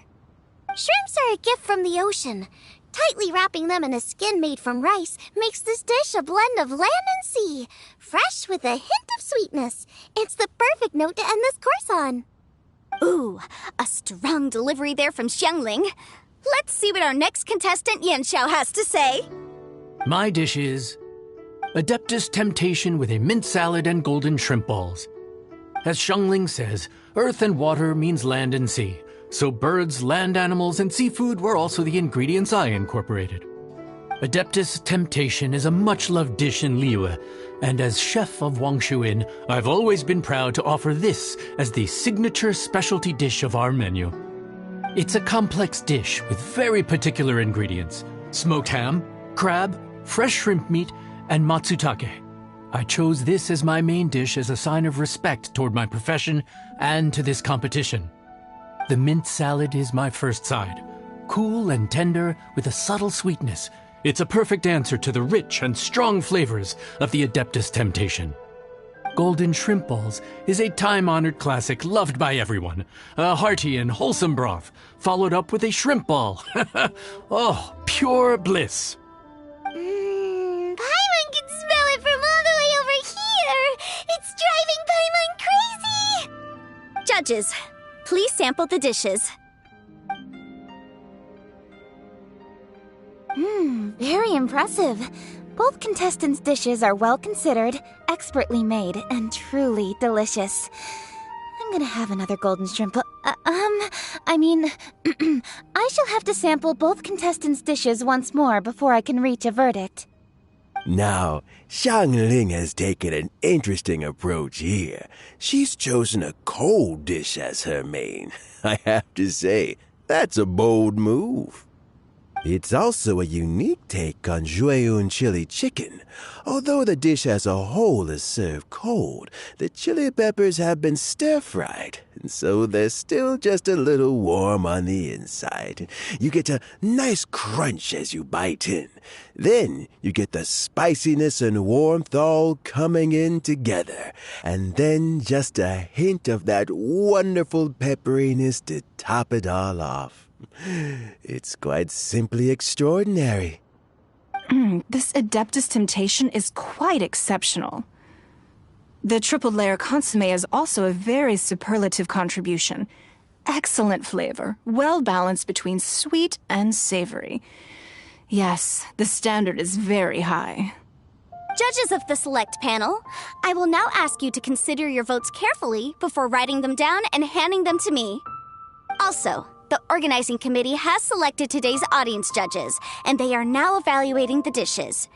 Shrimps are a gift from the ocean. Tightly wrapping them in a skin made from rice makes this dish a blend of land and sea, fresh with a hint of sweetness. It's the perfect note to end this course on. Ooh, a strong delivery there from Xiangling. Let's see what our next contestant Yanxiao has to say. My dish is Adeptus Temptation with a mint salad and golden shrimp balls. As Xiangling says, earth and water means land and sea. So birds, land animals, and seafood were also the ingredients I incorporated. Adeptus Temptation is a much-loved dish in Liyue, and as chef of Wang Shuin, I've always been proud to offer this as the signature specialty dish of our menu. It's a complex dish with very particular ingredients: smoked ham, crab, fresh shrimp meat, and matsutake. I chose this as my main dish as a sign of respect toward my profession and to this competition. The mint salad is my first side. Cool and tender with a subtle sweetness, it's a perfect answer to the rich and strong flavors of the Adeptus Temptation. Golden shrimp balls is a time-honored classic loved by everyone. A hearty and wholesome broth, followed up with a shrimp ball. Oh, pure bliss. Paimon can smell it from all the way over here. It's driving Paimon crazy. Judges, please sample the dishes. Very impressive. Both contestants' dishes are well considered, expertly made, and truly delicious. I'm gonna have another golden shrimp. I shall have to sample both contestants' dishes once more before I can reach a verdict. Now, Xiangling has taken an interesting approach here. She's chosen a cold dish as her main. I have to say, that's a bold move. It's also a unique take on Jueyun chili chicken. Although the dish as a whole is served cold, the chili peppers have been stir-fried, and so they're still just a little warm on the inside. You get a nice crunch as you bite in. Then you get the spiciness and warmth all coming in together, and then just a hint of that wonderful pepperiness to top it all off. It's quite simply extraordinary. This Adeptus Temptation is quite exceptional. The triple layer consomme is also a very superlative contribution. Excellent flavor, well balanced between sweet and savory. Yes, the standard is very high. Judges of the select panel, I will now ask you to consider your votes carefully before writing them down and handing them to me. Also, the organizing committee has selected today's audience judges, and they are now evaluating the dishes.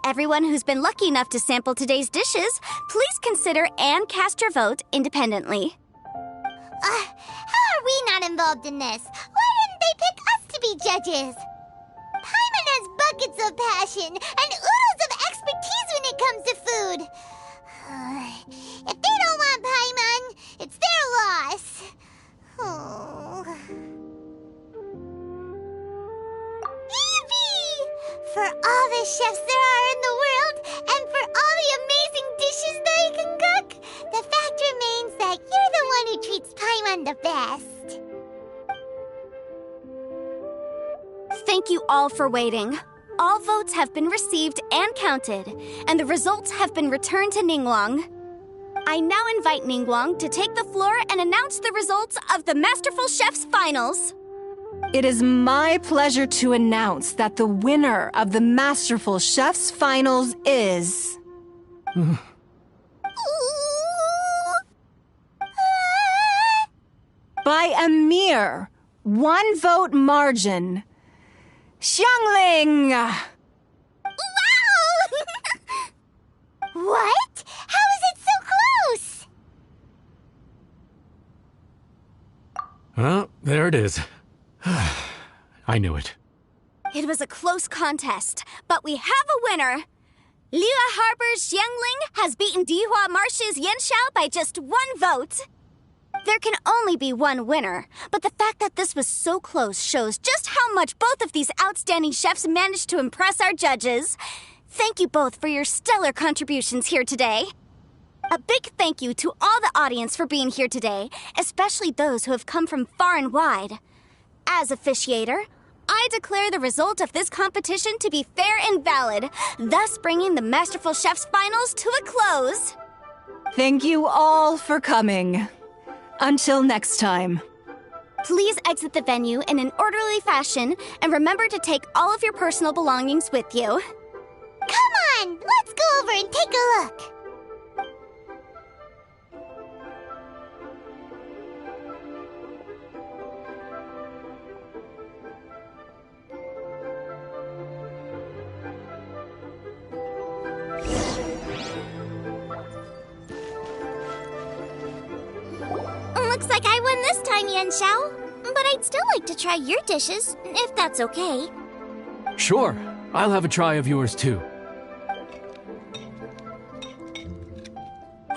Everyone who's been lucky enough to sample today's dishes, please consider and cast your vote independently. How are we not involved in this? Why didn't they pick us to be judges? Paimon has buckets of passion and oodles of expertise when it comes to food. If they don't want Paimon, it's their loss. Oh. Yippee! For all the chefs there are in the world, and for all the amazing dishes they can cook, the fact remains that you're the one who treats Paimon the best. Thank you all for waiting. All votes have been received and counted, and the results have been returned to Ningguang. I now invite Ningguang to take the floor and announce the results of the Masterful Chef's Finals. It is my pleasure to announce that the winner of the Masterful Chef's Finals is... by a mere 1 vote margin, Xiangling! Wow! What? How is it so close? Well, there it is. I knew it. It was a close contest, but we have a winner. Liyue Harbor's Xiangling has beaten Dihua Marsh's Yanxiao by just 1 vote. There can only be one winner, but the fact that this was so close shows just how much both of these outstanding chefs managed to impress our judges. Thank you both for your stellar contributions here today. A big thank you to all the audience for being here today, especially those who have come from far and wide. As officiator, I declare the result of this competition to be fair and valid, thus bringing the Masterful Chef's Finals to a close. Thank you all for coming. Until next time. Please exit the venue in an orderly fashion, and remember to take all of your personal belongings with you. Come on, let's go over and take a look. Looks like I won this time, Yanxiao. But I'd still like to try your dishes, if that's okay. Sure, I'll have a try of yours too.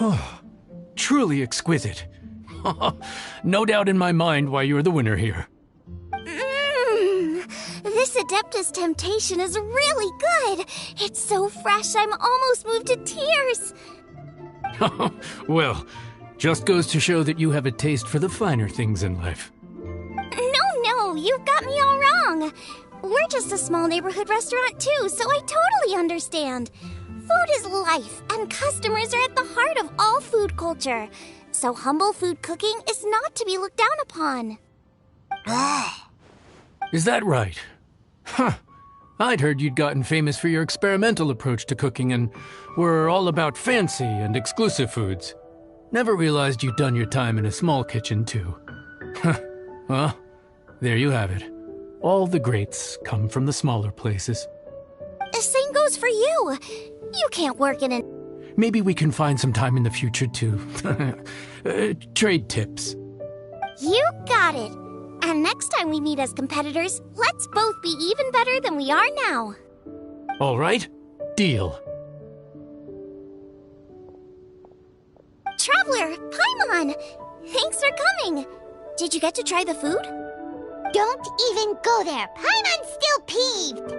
Oh, truly exquisite. No doubt in my mind why you're the winner here. This Adeptus Temptation is really good. It's so fresh, I'm almost moved to tears. Well, just goes to show that you have a taste for the finer things in life. No, you've got me all wrong. We're just a small neighborhood restaurant too, so I totally understand. Food is life, and customers are at the heart of all food culture. So humble food cooking is not to be looked down upon. Is that right? Huh. I'd heard you'd gotten famous for your experimental approach to cooking and were all about fancy and exclusive foods. Never realized you'd done your time in a small kitchen, too. Well, there you have it. All the greats come from the smaller places. The same goes goes for you. You can't work in an... Maybe we can find some time in the future to trade tips. You got it. And next time we meet as competitors, let's both be even better than we are now. All right, deal. Traveler, Paimon! Thanks for coming. Did you get to try the food? Don't even go there. Paimon's still peeved.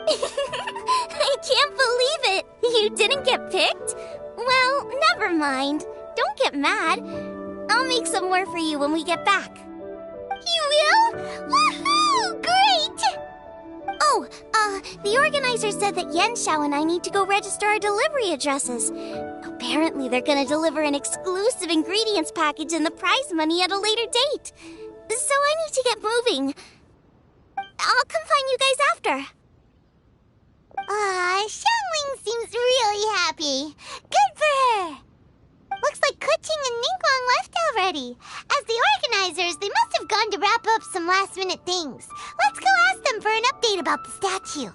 I can't believe it! You didn't get picked? Well, never mind. Don't get mad. I'll make some more for you when we get back. You will? Woohoo! Great! Oh, the organizer said that Yanxiao and I need to go register our delivery addresses. Apparently they're gonna deliver an exclusive ingredients package and the prize money at a later date. So I need to get moving. I'll come find you guys after. Xiangling seems really happy. Good for her. Looks like Kuching and Ningguang left already. As the organizers, they must have gone to wrap up some last-minute things. Let's go ask them for an update about the statue.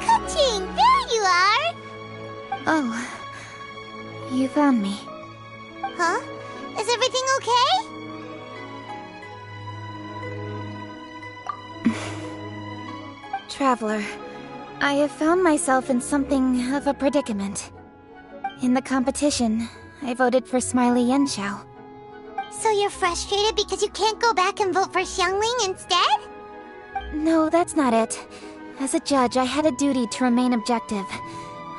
Kuching, there you are! Oh, you found me. Huh? Is everything okay? Traveler, I have found myself in something of a predicament. In the competition, I voted for Smiley Yanxiao. So you're frustrated because you can't go back and vote for Xiangling instead? No, that's not it. As a judge, I had a duty to remain objective.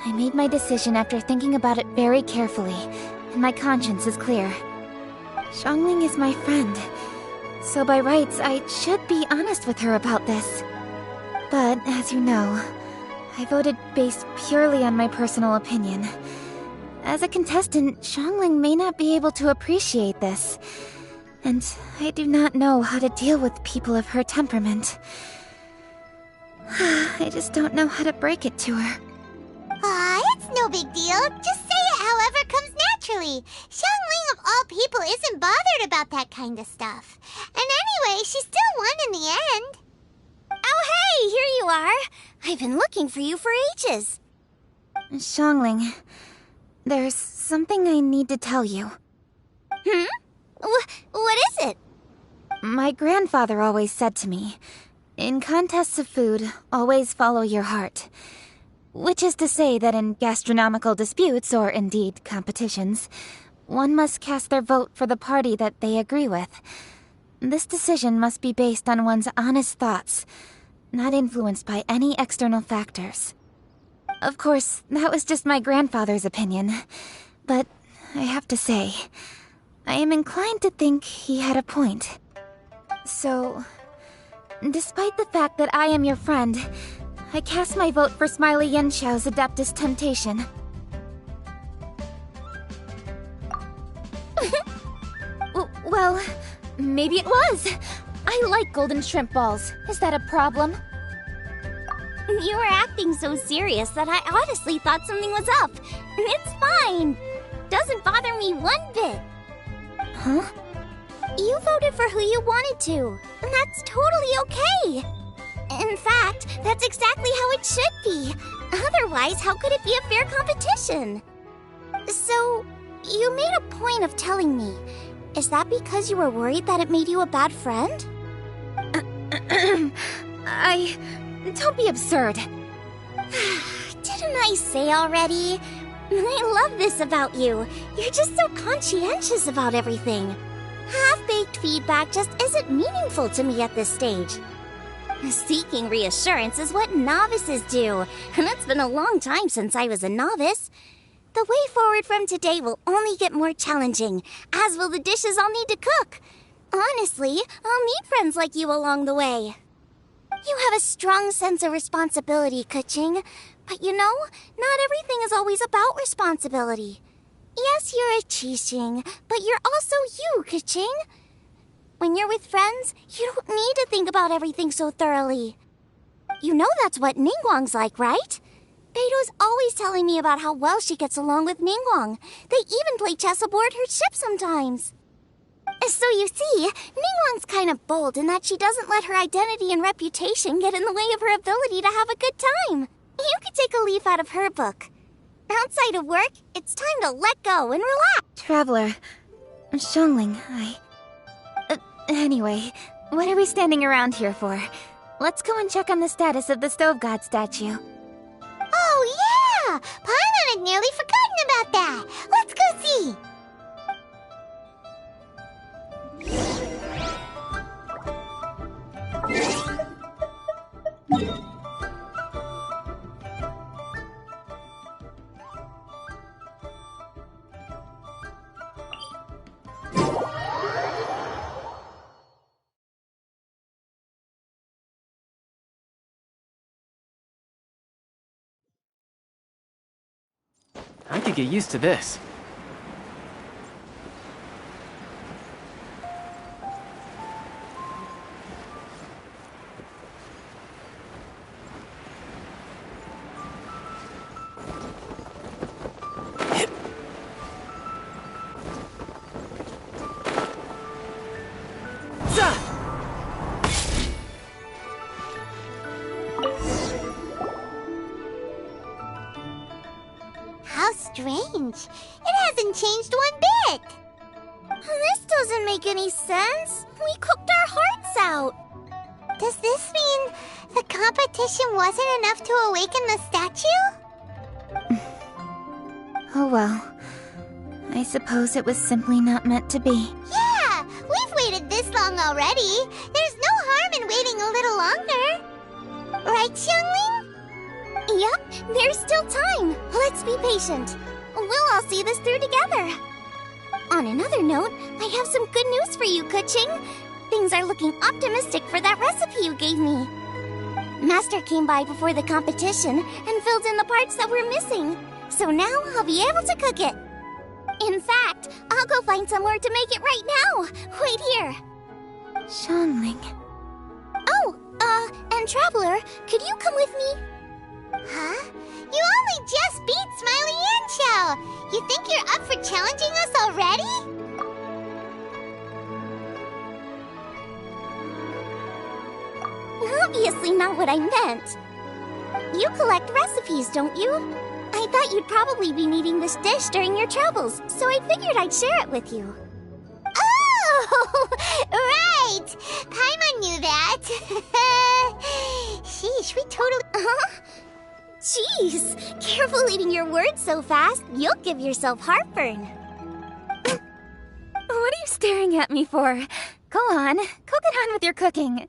I made my decision after thinking about it very carefully, and my conscience is clear. Xiangling is my friend, so by rights, I should be honest with her about this. But, as you know, I voted based purely on my personal opinion. As a contestant, Xiangling may not be able to appreciate this, and I do not know how to deal with people of her temperament. I just don't know how to break it to her. It's no big deal. Just say it however comes naturally. Xiangling of all people isn't bothered about that kind of stuff. And anyway, she still won in the end. Oh hey, here you are. I've been looking for you for ages. Xiangling, there's something I need to tell you. What is it? My grandfather always said to me, in contests of food, always follow your heart. Which is to say that in gastronomical disputes, or indeed competitions, one must cast their vote for the party that they agree with. This decision must be based on one's honest thoughts, not influenced by any external factors. Of course, that was just my grandfather's opinion, but I have to say, I am inclined to think he had a point. So, despite the fact that I am your friend, I cast my vote for Smiley Yanxiao's Adeptus Temptation. Well, maybe it was. I like golden shrimp balls. Is that a problem? You were acting so serious that I honestly thought something was up. It's fine. Doesn't bother me one bit. Huh? You voted for who you wanted to, and that's totally okay. In fact, that's exactly how it should be. Otherwise, how could it be a fair competition? So, you made a point of telling me. Is that because you were worried that it made you a bad friend? Don't be absurd. Didn't I say already? I love this about you. You're just so conscientious about everything. Half-baked feedback just isn't meaningful to me at this stage. Seeking reassurance is what novices do, and it's been a long time since I was a novice. The way forward from today will only get more challenging, as will the dishes I'll need to cook. Honestly, I'll need friends like you along the way. You have a strong sense of responsibility, Kuching. But you know, not everything is always about responsibility. Yes, you're a Qixing, but you're also you, Kuching. When you're with friends, you don't need to think about everything so thoroughly. You know that's what Ningguang's like, right? Beto's always telling me about how well she gets along with Ningguang. They even play chess aboard her ship sometimes. So you see, Ningguang's kind of bold in that she doesn't let her identity and reputation get in the way of her ability to have a good time. You could take a leaf out of her book. Outside of work, it's time to let go and relax. Traveler, Xiangling, anyway, what are we standing around here for? Let's go and check on the status of the Stove God statue. Oh, yeah! Paimon had nearly forgotten about that. Let's go see. I could get used to this. How strange. It hasn't changed one bit. This doesn't make any sense. We cooked our hearts out. Does this mean the competition wasn't enough to awaken the statue? Oh well. I suppose it was simply not meant to be. Yeah, we've waited this long already. There's no harm in waiting a little longer. Right, Xiangling? Yep, there's still time. Let's be patient. We'll all see this through together. On another note, I have some good news for you, Kuching. Things are looking optimistic for that recipe you gave me. Master came by before the competition and filled in the parts that were missing. So now I'll be able to cook it. In fact, I'll go find somewhere to make it right now. Wait here. Xiangling. Oh, and Traveler, could you come with me? Huh? You only just beat Smiley and Xiao. You think you're up for challenging us already? Obviously not what I meant. You collect recipes, don't you? I thought you'd probably be needing this dish during your travels, so I figured I'd share it with you. Oh, right! Paimon knew that. Sheesh, we totally... Huh? Jeez, careful eating your words so fast, you'll give yourself heartburn. What are you staring at me for? Go on, get on with your cooking.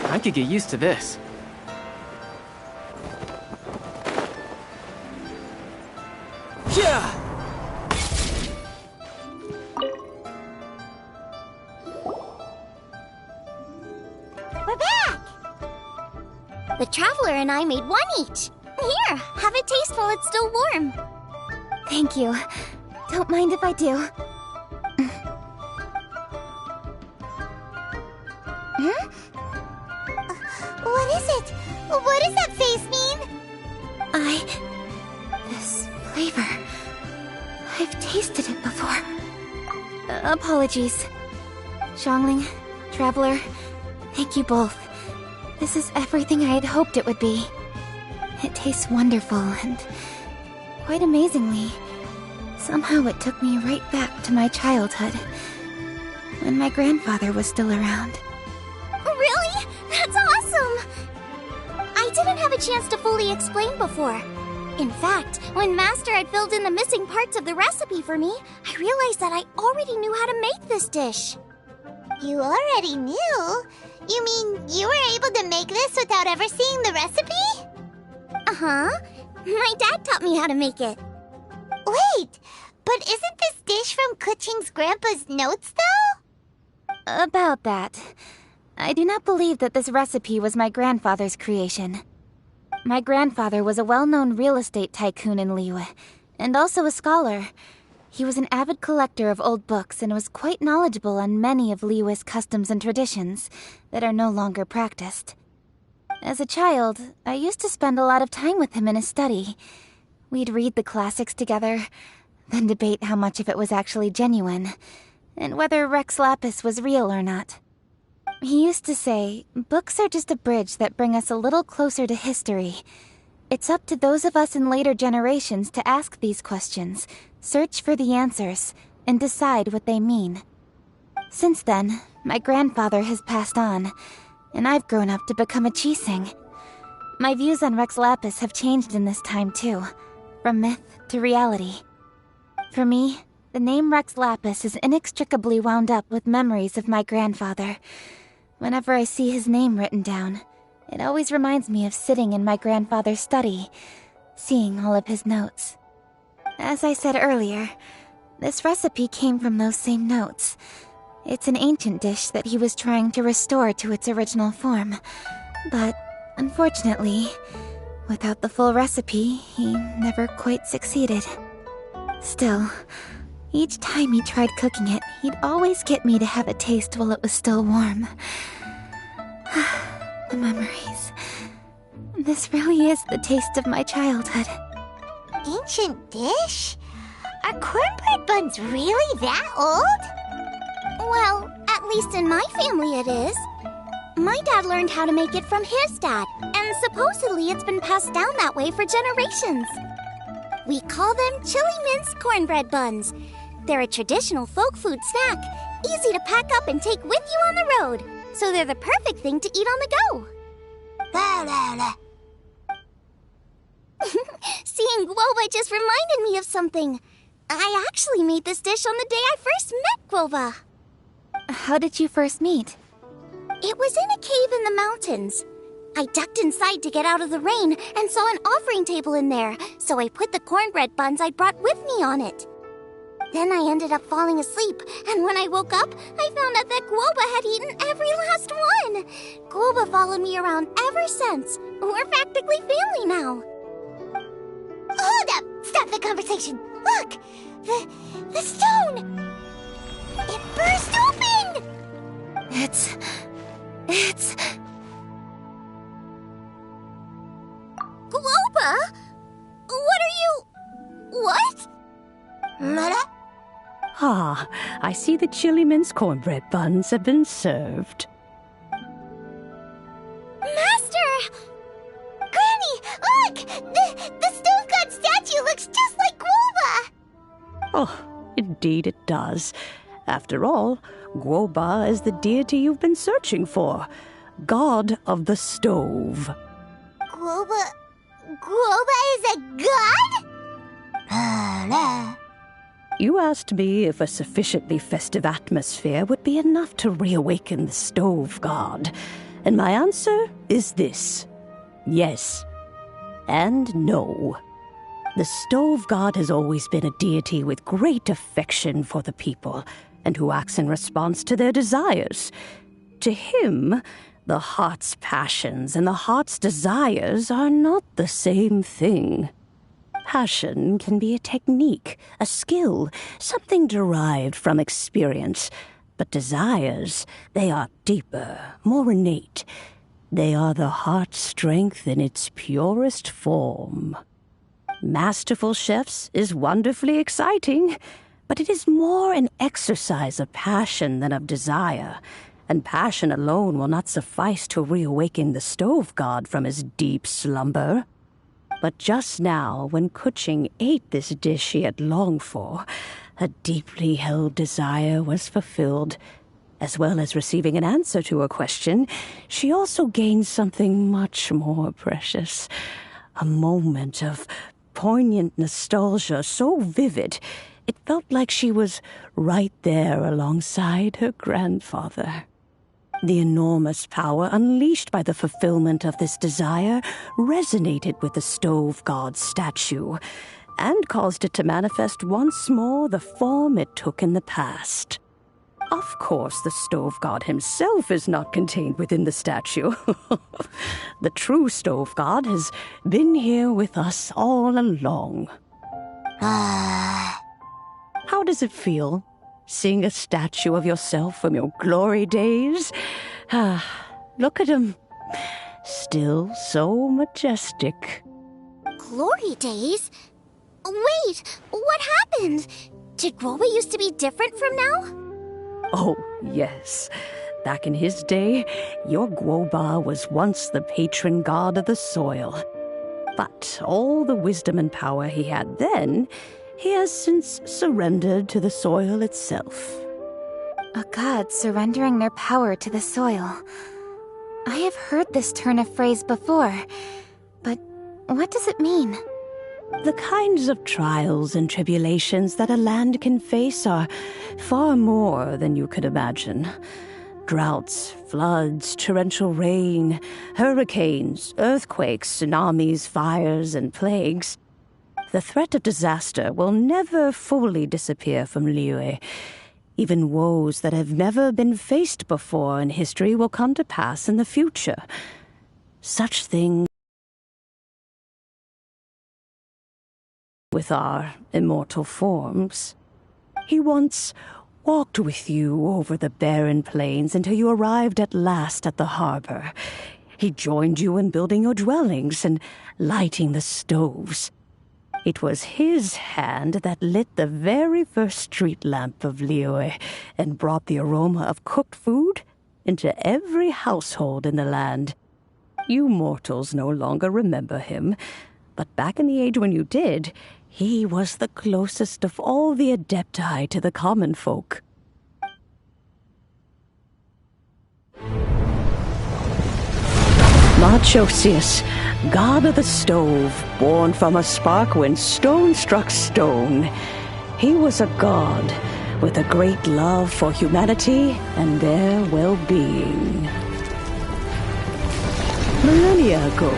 I could get used to this. Yeah! We're back! The Traveler and I made one each. Here, have a taste while it's still warm. Thank you. Don't mind if I do. Hmm? What is it? What does that face mean? This flavor. I've tasted it before. Apologies. Xiangling, Traveler, thank you both. This is everything I had hoped it would be. It tastes wonderful and, quite amazingly, somehow it took me right back to my childhood, when my grandfather was still around. Really? That's awesome! I didn't have a chance to fully explain before. In fact, when Master had filled in the missing parts of the recipe for me, I realized that I already knew how to make this dish. You already knew? You mean you were able to make this without ever seeing the recipe? Uh-huh. My dad taught me how to make it. Wait, but isn't this dish from Kuching's grandpa's notes, though? About that. I do not believe that this recipe was my grandfather's creation. My grandfather was a well-known real estate tycoon in Liyue, and also a scholar. He was an avid collector of old books and was quite knowledgeable on many of Liyue's customs and traditions that are no longer practiced. As a child, I used to spend a lot of time with him in his study. We'd read the classics together, then debate how much of it was actually genuine, and whether Rex Lapis was real or not. He used to say, books are just a bridge that bring us a little closer to history. It's up to those of us in later generations to ask these questions, search for the answers, and decide what they mean. Since then, my grandfather has passed on, and I've grown up to become a Qixing. My views on Rex Lapis have changed in this time too, from myth to reality. For me, the name Rex Lapis is inextricably wound up with memories of my grandfather. Whenever I see his name written down, it always reminds me of sitting in my grandfather's study, seeing all of his notes. As I said earlier, this recipe came from those same notes. It's an ancient dish that he was trying to restore to its original form. But, unfortunately, without the full recipe, he never quite succeeded. Still, each time he tried cooking it, he'd always get me to have a taste while it was still warm. The memories. This really is the taste of my childhood. Ancient dish? Are cornbread buns really that old? Well, at least in my family it is. My dad learned how to make it from his dad, and supposedly it's been passed down that way for generations. We call them chili mince cornbread buns. They're a traditional folk food snack, easy to pack up and take with you on the road. So they're the perfect thing to eat on the go. Seeing Guoba just reminded me of something. I actually made this dish on the day I first met Guoba. How did you first meet? It was in a cave in the mountains. I ducked inside to get out of the rain and saw an offering table in there, so I put the cornbread buns I brought with me on it. Then I ended up falling asleep, and when I woke up, I found out that Guoba had eaten every last one. Guoba followed me around ever since. We're practically family now. Hold up! Stop the conversation! Look! The stone! It burst open! It's... Guoba? What are you... What? Meta? Ah, I see the chili mince cornbread buns have been served. Master! Granny, Look! The stove god statue looks just like Guoba! Oh, indeed it does. After all, Guoba is the deity you've been searching for. God of the stove. Guoba is a god? You asked me if a sufficiently festive atmosphere would be enough to reawaken the stove god. And my answer is this. Yes. And no. The stove god has always been a deity with great affection for the people, and who acts in response to their desires. To him, the heart's passions and the heart's desires are not the same thing. Passion can be a technique, a skill, something derived from experience. But desires, they are deeper, more innate. They are the heart's strength in its purest form. Masterful Chefs is wonderfully exciting, but it is more an exercise of passion than of desire. And passion alone will not suffice to reawaken the stove god from his deep slumber. But just now, when Kuching ate this dish he had longed for, a deeply held desire was fulfilled. As well as receiving an answer to a question, she also gained something much more precious. A moment of poignant nostalgia so vivid, it felt like she was right there alongside her grandfather. The enormous power unleashed by the fulfillment of this desire resonated with the stove god's statue, and caused it to manifest once more the form it took in the past. Of course, the stove god himself is not contained within the statue. The true stove god has been here with us all along. How does it feel? Seeing a statue of yourself from your glory days? Look at him. Still so majestic. Glory days? Wait, what happened? Did Guoba used to be different from now? Oh, yes. Back in his day, your Guoba was once the patron god of the soil. But all the wisdom and power he had then, he has since surrendered to the soil itself. A god surrendering their power to the soil. I have heard this turn of phrase before, but what does it mean? The kinds of trials and tribulations that a land can face are far more than you could imagine. Droughts, floods, torrential rain, hurricanes, earthquakes, tsunamis, fires, and plagues. The threat of disaster will never fully disappear from Liyue. Even woes that have never been faced before in history will come to pass in the future. Such things with our immortal forms. He once walked with you over the barren plains until you arrived at last at the harbor. He joined you in building your dwellings and lighting the stoves. It was his hand that lit the very first street lamp of Liyue and brought the aroma of cooked food into every household in the land. You mortals no longer remember him, but back in the age when you did, he was the closest of all the Adepti to the common folk. Marchosius, god of the stove, born from a spark when stone struck stone. He was a god with a great love for humanity and their well-being. Millennia ago,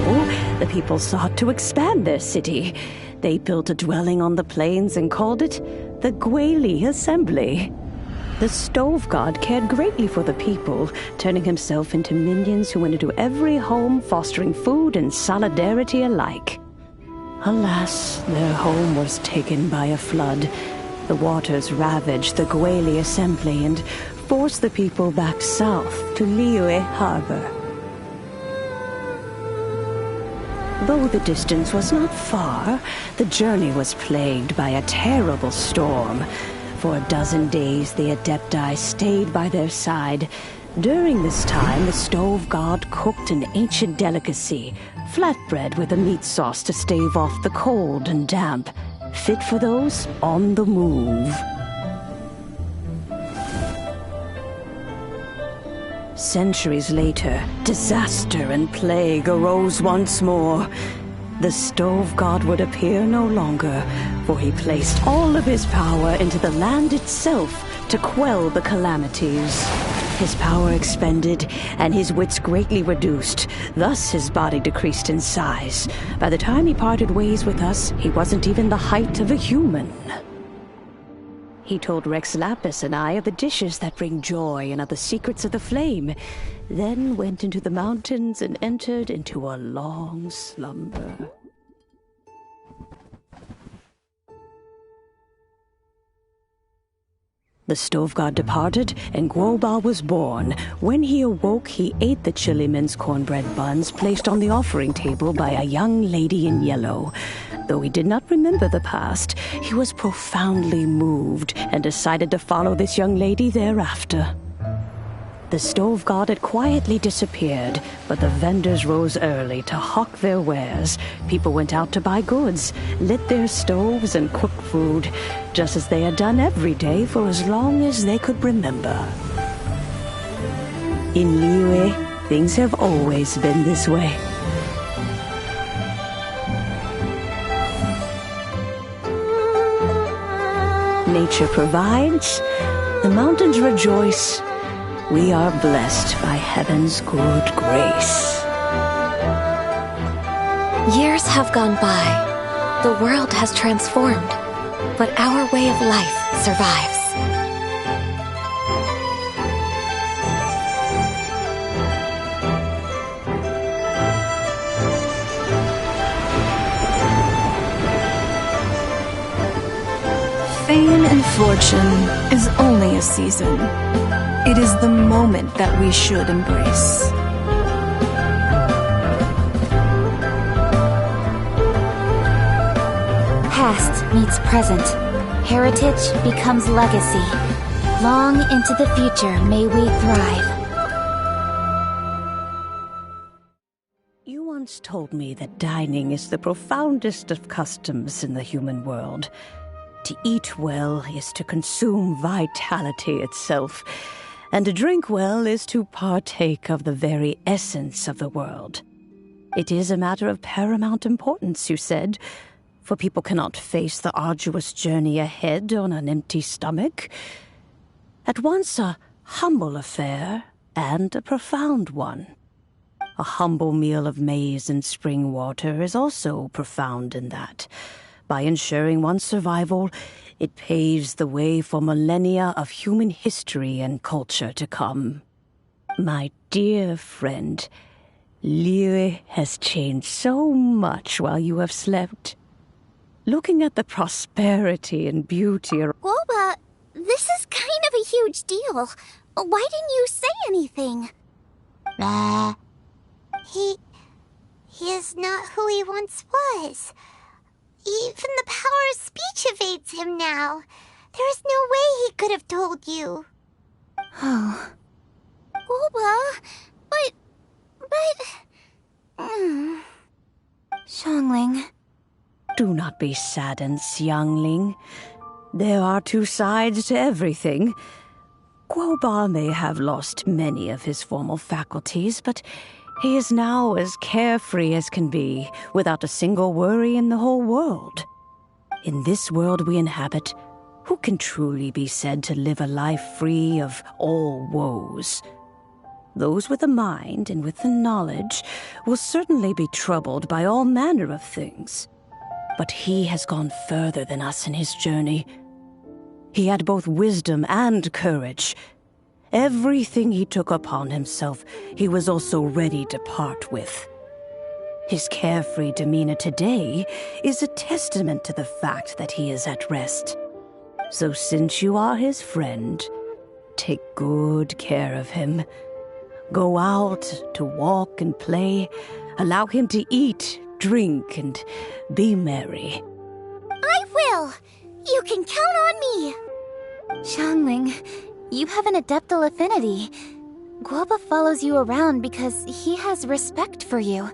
the people sought to expand their city. They built a dwelling on the plains and called it the Guili Assembly. The stove god cared greatly for the people, turning himself into minions who went into every home, fostering food and solidarity alike. Alas, their home was taken by a flood. The waters ravaged the Guili Assembly and forced the people back south to Liyue Harbor. Though the distance was not far, the journey was plagued by a terrible storm. For a dozen days, the Adepti stayed by their side, During this time, the stove god cooked an ancient delicacy, flatbread with a meat sauce to stave off the cold and damp, fit for those on the move. Centuries later, disaster and plague arose once more. The stove god would appear no longer, for he placed all of his power into the land itself to quell the calamities. His power expended, and his wits greatly reduced. Thus his body decreased in size. By the time he parted ways with us, he wasn't even the height of a human. He told Rex Lapis and I of the dishes that bring joy and of the secrets of the flame, then went into the mountains and entered into a long slumber. The stove god departed, and Guoba was born. When he awoke, he ate the chili mince cornbread buns placed on the offering table by a young lady in yellow. Though he did not remember the past, he was profoundly moved and decided to follow this young lady thereafter. The stove god had quietly disappeared, but the vendors rose early to hawk their wares. People went out to buy goods, lit their stoves, and cooked food, just as they had done every day for as long as they could remember. In Liyue, things have always been this way. Nature provides, the mountains rejoice. We are blessed by heaven's good grace. Years have gone by. The world has transformed, but our way of life survives. Fame and fortune is only a season. It is the moment that we should embrace. Past meets present. Heritage becomes legacy. Long into the future may we thrive. You once told me that dining is the profoundest of customs in the human world. To eat well is to consume vitality itself, and to drink well is to partake of the very essence of the world. It is a matter of paramount importance, you said, for people cannot face the arduous journey ahead on an empty stomach. At once a humble affair and a profound one. A humble meal of maize and spring water is also profound in that. By ensuring one's survival, it paves the way for millennia of human history and culture to come. My dear friend, Liyue has changed so much while you have slept. Looking at the prosperity and beauty... Guoba, this is kind of a huge deal. Why didn't you say anything? He is not who he once was. Even the power of speech evades him now. There is no way he could have told you. Oh. Guoba, but... Xiangling. Do not be saddened, Xiangling. There are two sides to everything. Guoba may have lost many of his formal faculties, but he is now as carefree as can be, without a single worry in the whole world. In this world we inhabit, who can truly be said to live a life free of all woes? Those with the mind and with the knowledge will certainly be troubled by all manner of things. But he has gone further than us in his journey. He had both wisdom and courage. Everything he took upon himself, he was also ready to part with. His carefree demeanor today is a testament to the fact that he is at rest. So since you are his friend, take good care of him. Go out to walk and play. Allow him to eat, drink, and be merry. I will! You can count on me! Xiangling, you have an adeptal affinity. Guoba follows you around because he has respect for you.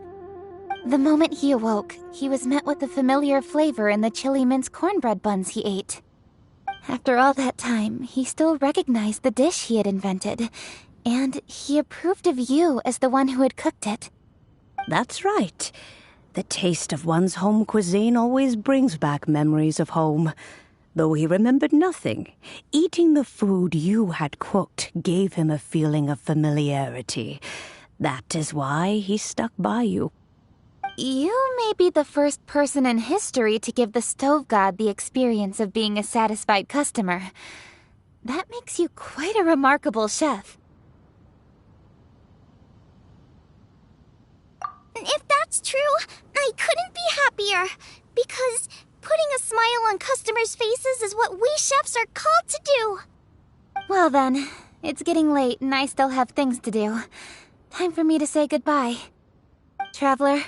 The moment he awoke, he was met with the familiar flavor in the chili mince cornbread buns he ate. After all that time, he still recognized the dish he had invented, and he approved of you as the one who had cooked it. That's right. The taste of one's home cuisine always brings back memories of home. Though he remembered nothing, eating the food you had cooked gave him a feeling of familiarity. That is why he stuck by you. You may be the first person in history to give the stove god the experience of being a satisfied customer. That makes you quite a remarkable chef. If that's true, I couldn't be happier. Because putting a smile on customers' faces is what we chefs are called to do. Well then, it's getting late and I still have things to do. Time for me to say goodbye. Traveler,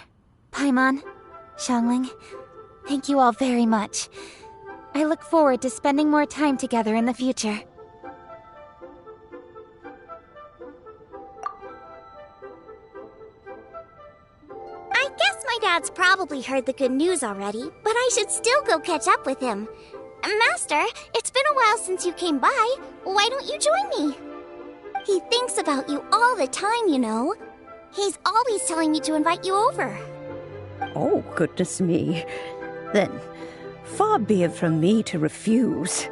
Paimon, Xiangling, thank you all very much. I look forward to spending more time together in the future. I guess my dad's probably heard the good news already, but I should still go catch up with him. Master, it's been a while since you came by. Why don't you join me? He thinks about you all the time, you know. He's always telling me to invite you over. Oh, goodness me. Then, far be it from me to refuse.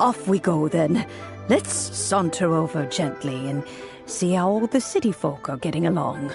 Off we go, then. Let's saunter over gently and see how all the city folk are getting along.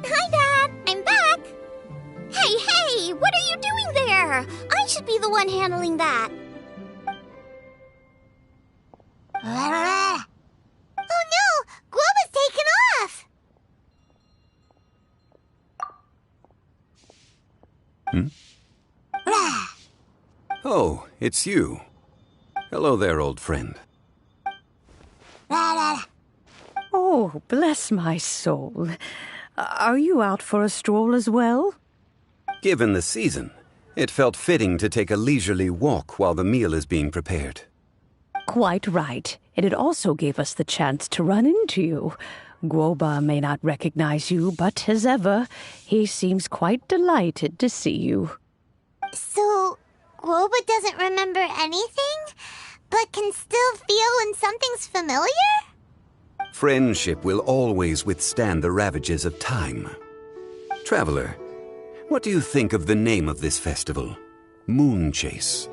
Hi, Dad! I'm back! Hey! What are you doing there? I should be the one handling that. Oh no! Guoba's taken off! Oh, it's you. Hello there, old friend. Oh, bless my soul. Are you out for a stroll as well? Given the season, it felt fitting to take a leisurely walk while the meal is being prepared. Quite right. And it also gave us the chance to run into you. Guoba may not recognize you, but as ever, he seems quite delighted to see you. So, Guoba doesn't remember anything, but can still feel when something's familiar? Friendship will always withstand the ravages of time. Traveler, what do you think of the name of this festival? Moon Chase.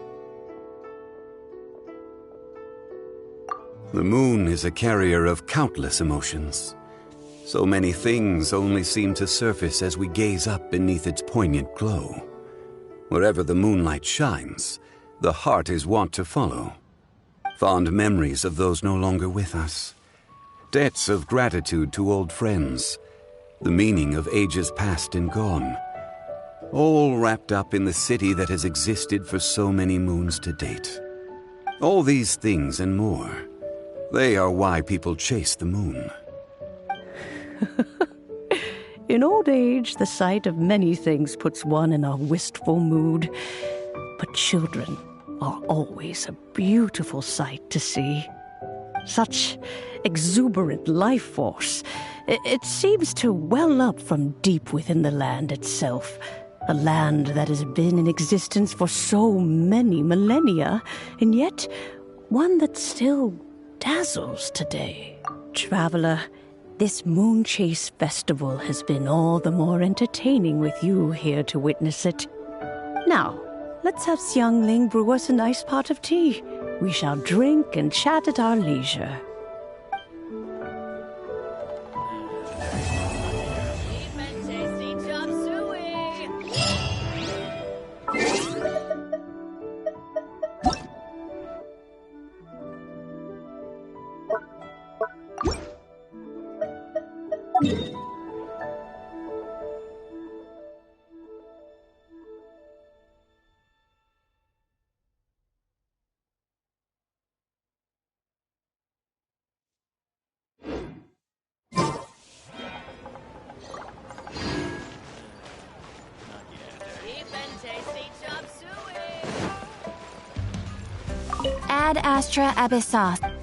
The moon is a carrier of countless emotions. So many things only seem to surface as we gaze up beneath its poignant glow. Wherever the moonlight shines, the heart is wont to follow. Fond memories of those no longer with us. Debts of gratitude to old friends. The meaning of ages past and gone. All wrapped up in the city that has existed for so many moons to date. All these things and more. They are why people chase the moon. In old age, the sight of many things puts one in a wistful mood. But children are always a beautiful sight to see. Such exuberant life force. It seems to well up from deep within the land itself. A land that has been in existence for so many millennia, and yet one that still dazzles today. Traveler, this Moon Chase Festival has been all the more entertaining with you here to witness it. Now, let's have Xiangling brew us a nice pot of tea. We shall drink and chat at our leisure. Ad Astra Abyssos.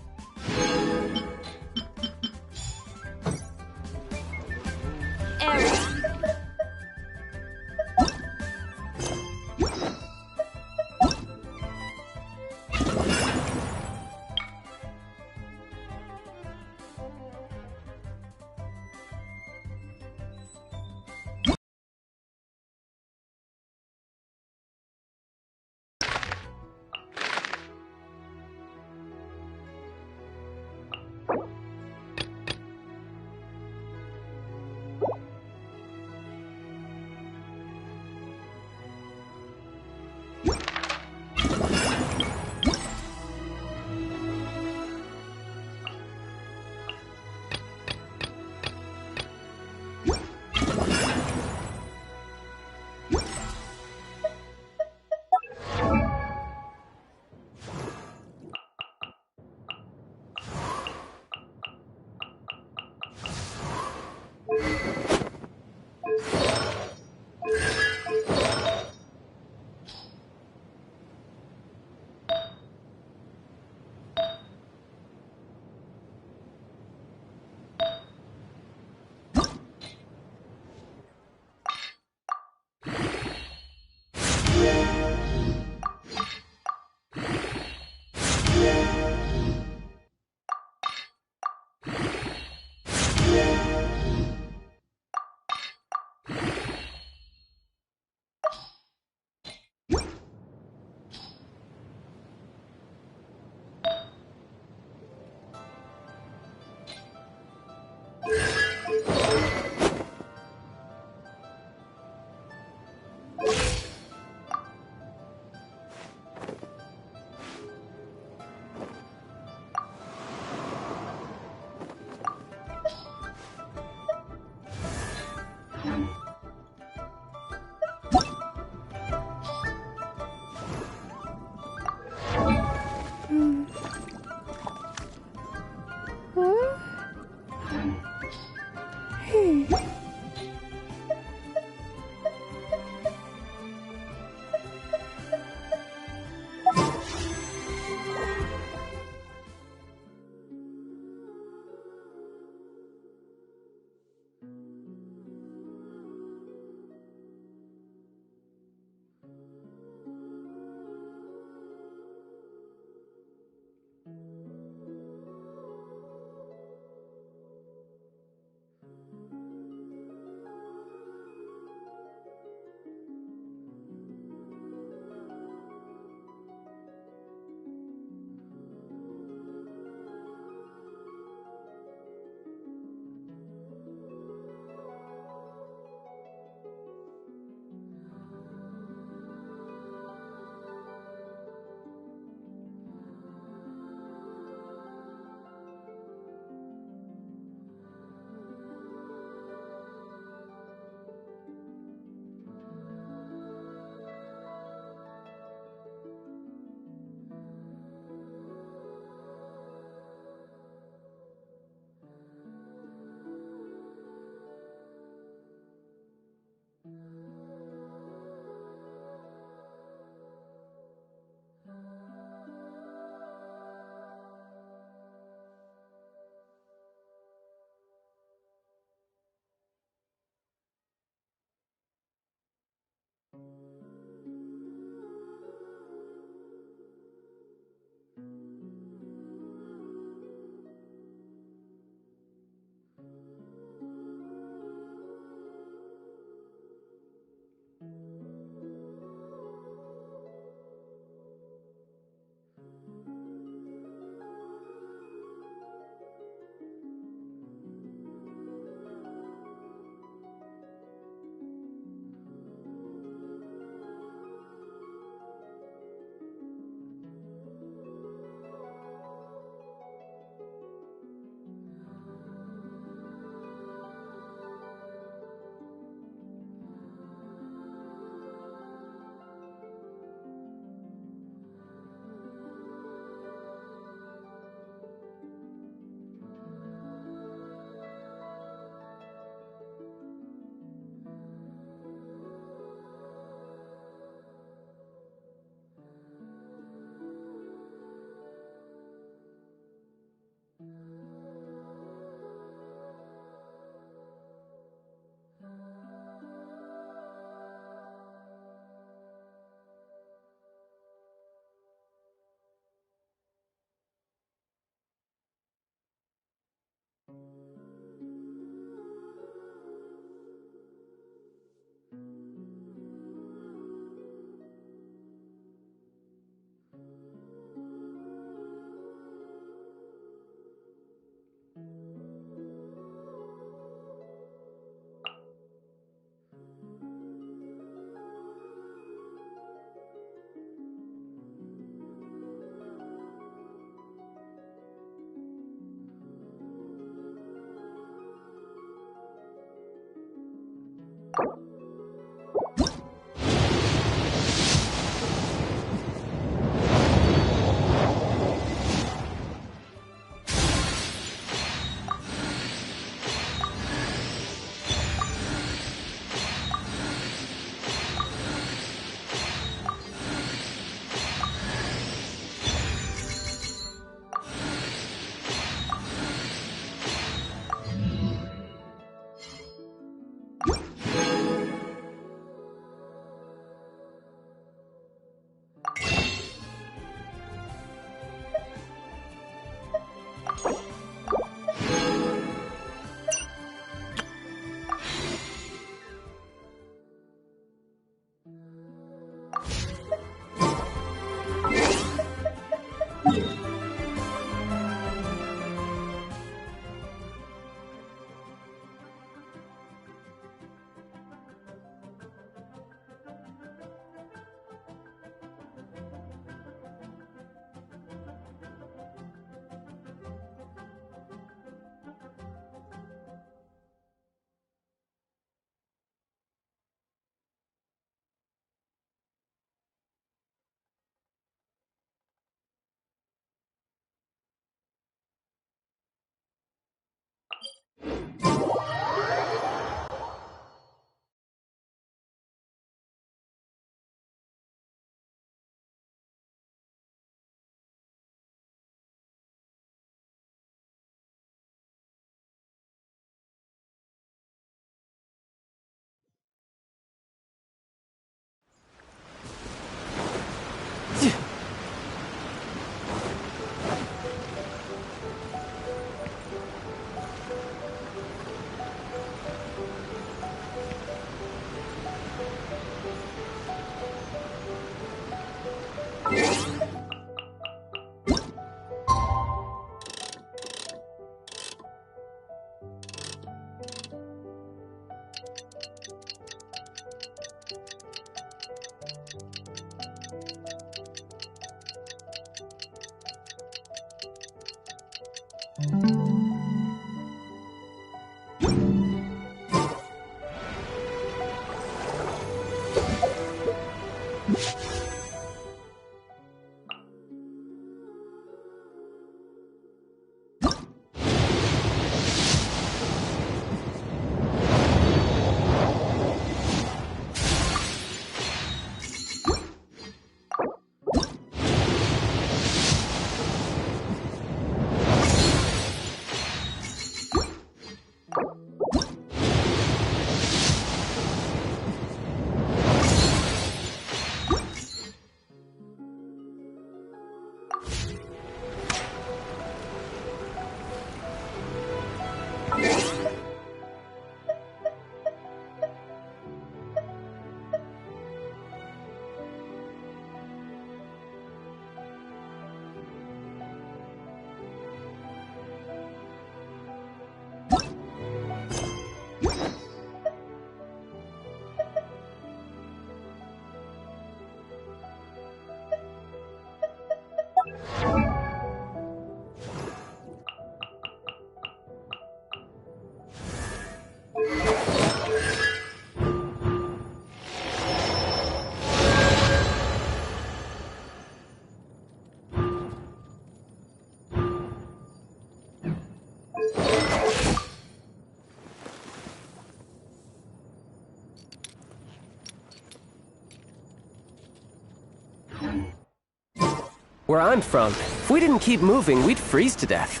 Where I'm from, if we didn't keep moving, we'd freeze to death.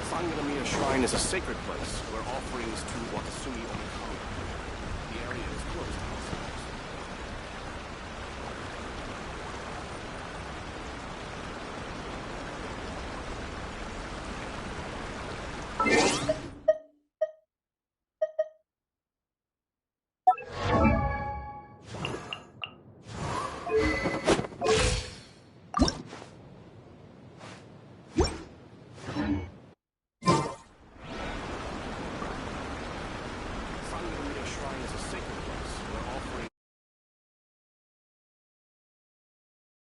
Sangamamiya Shrine is a sacred place where offerings to Watasumi only come. The area is closed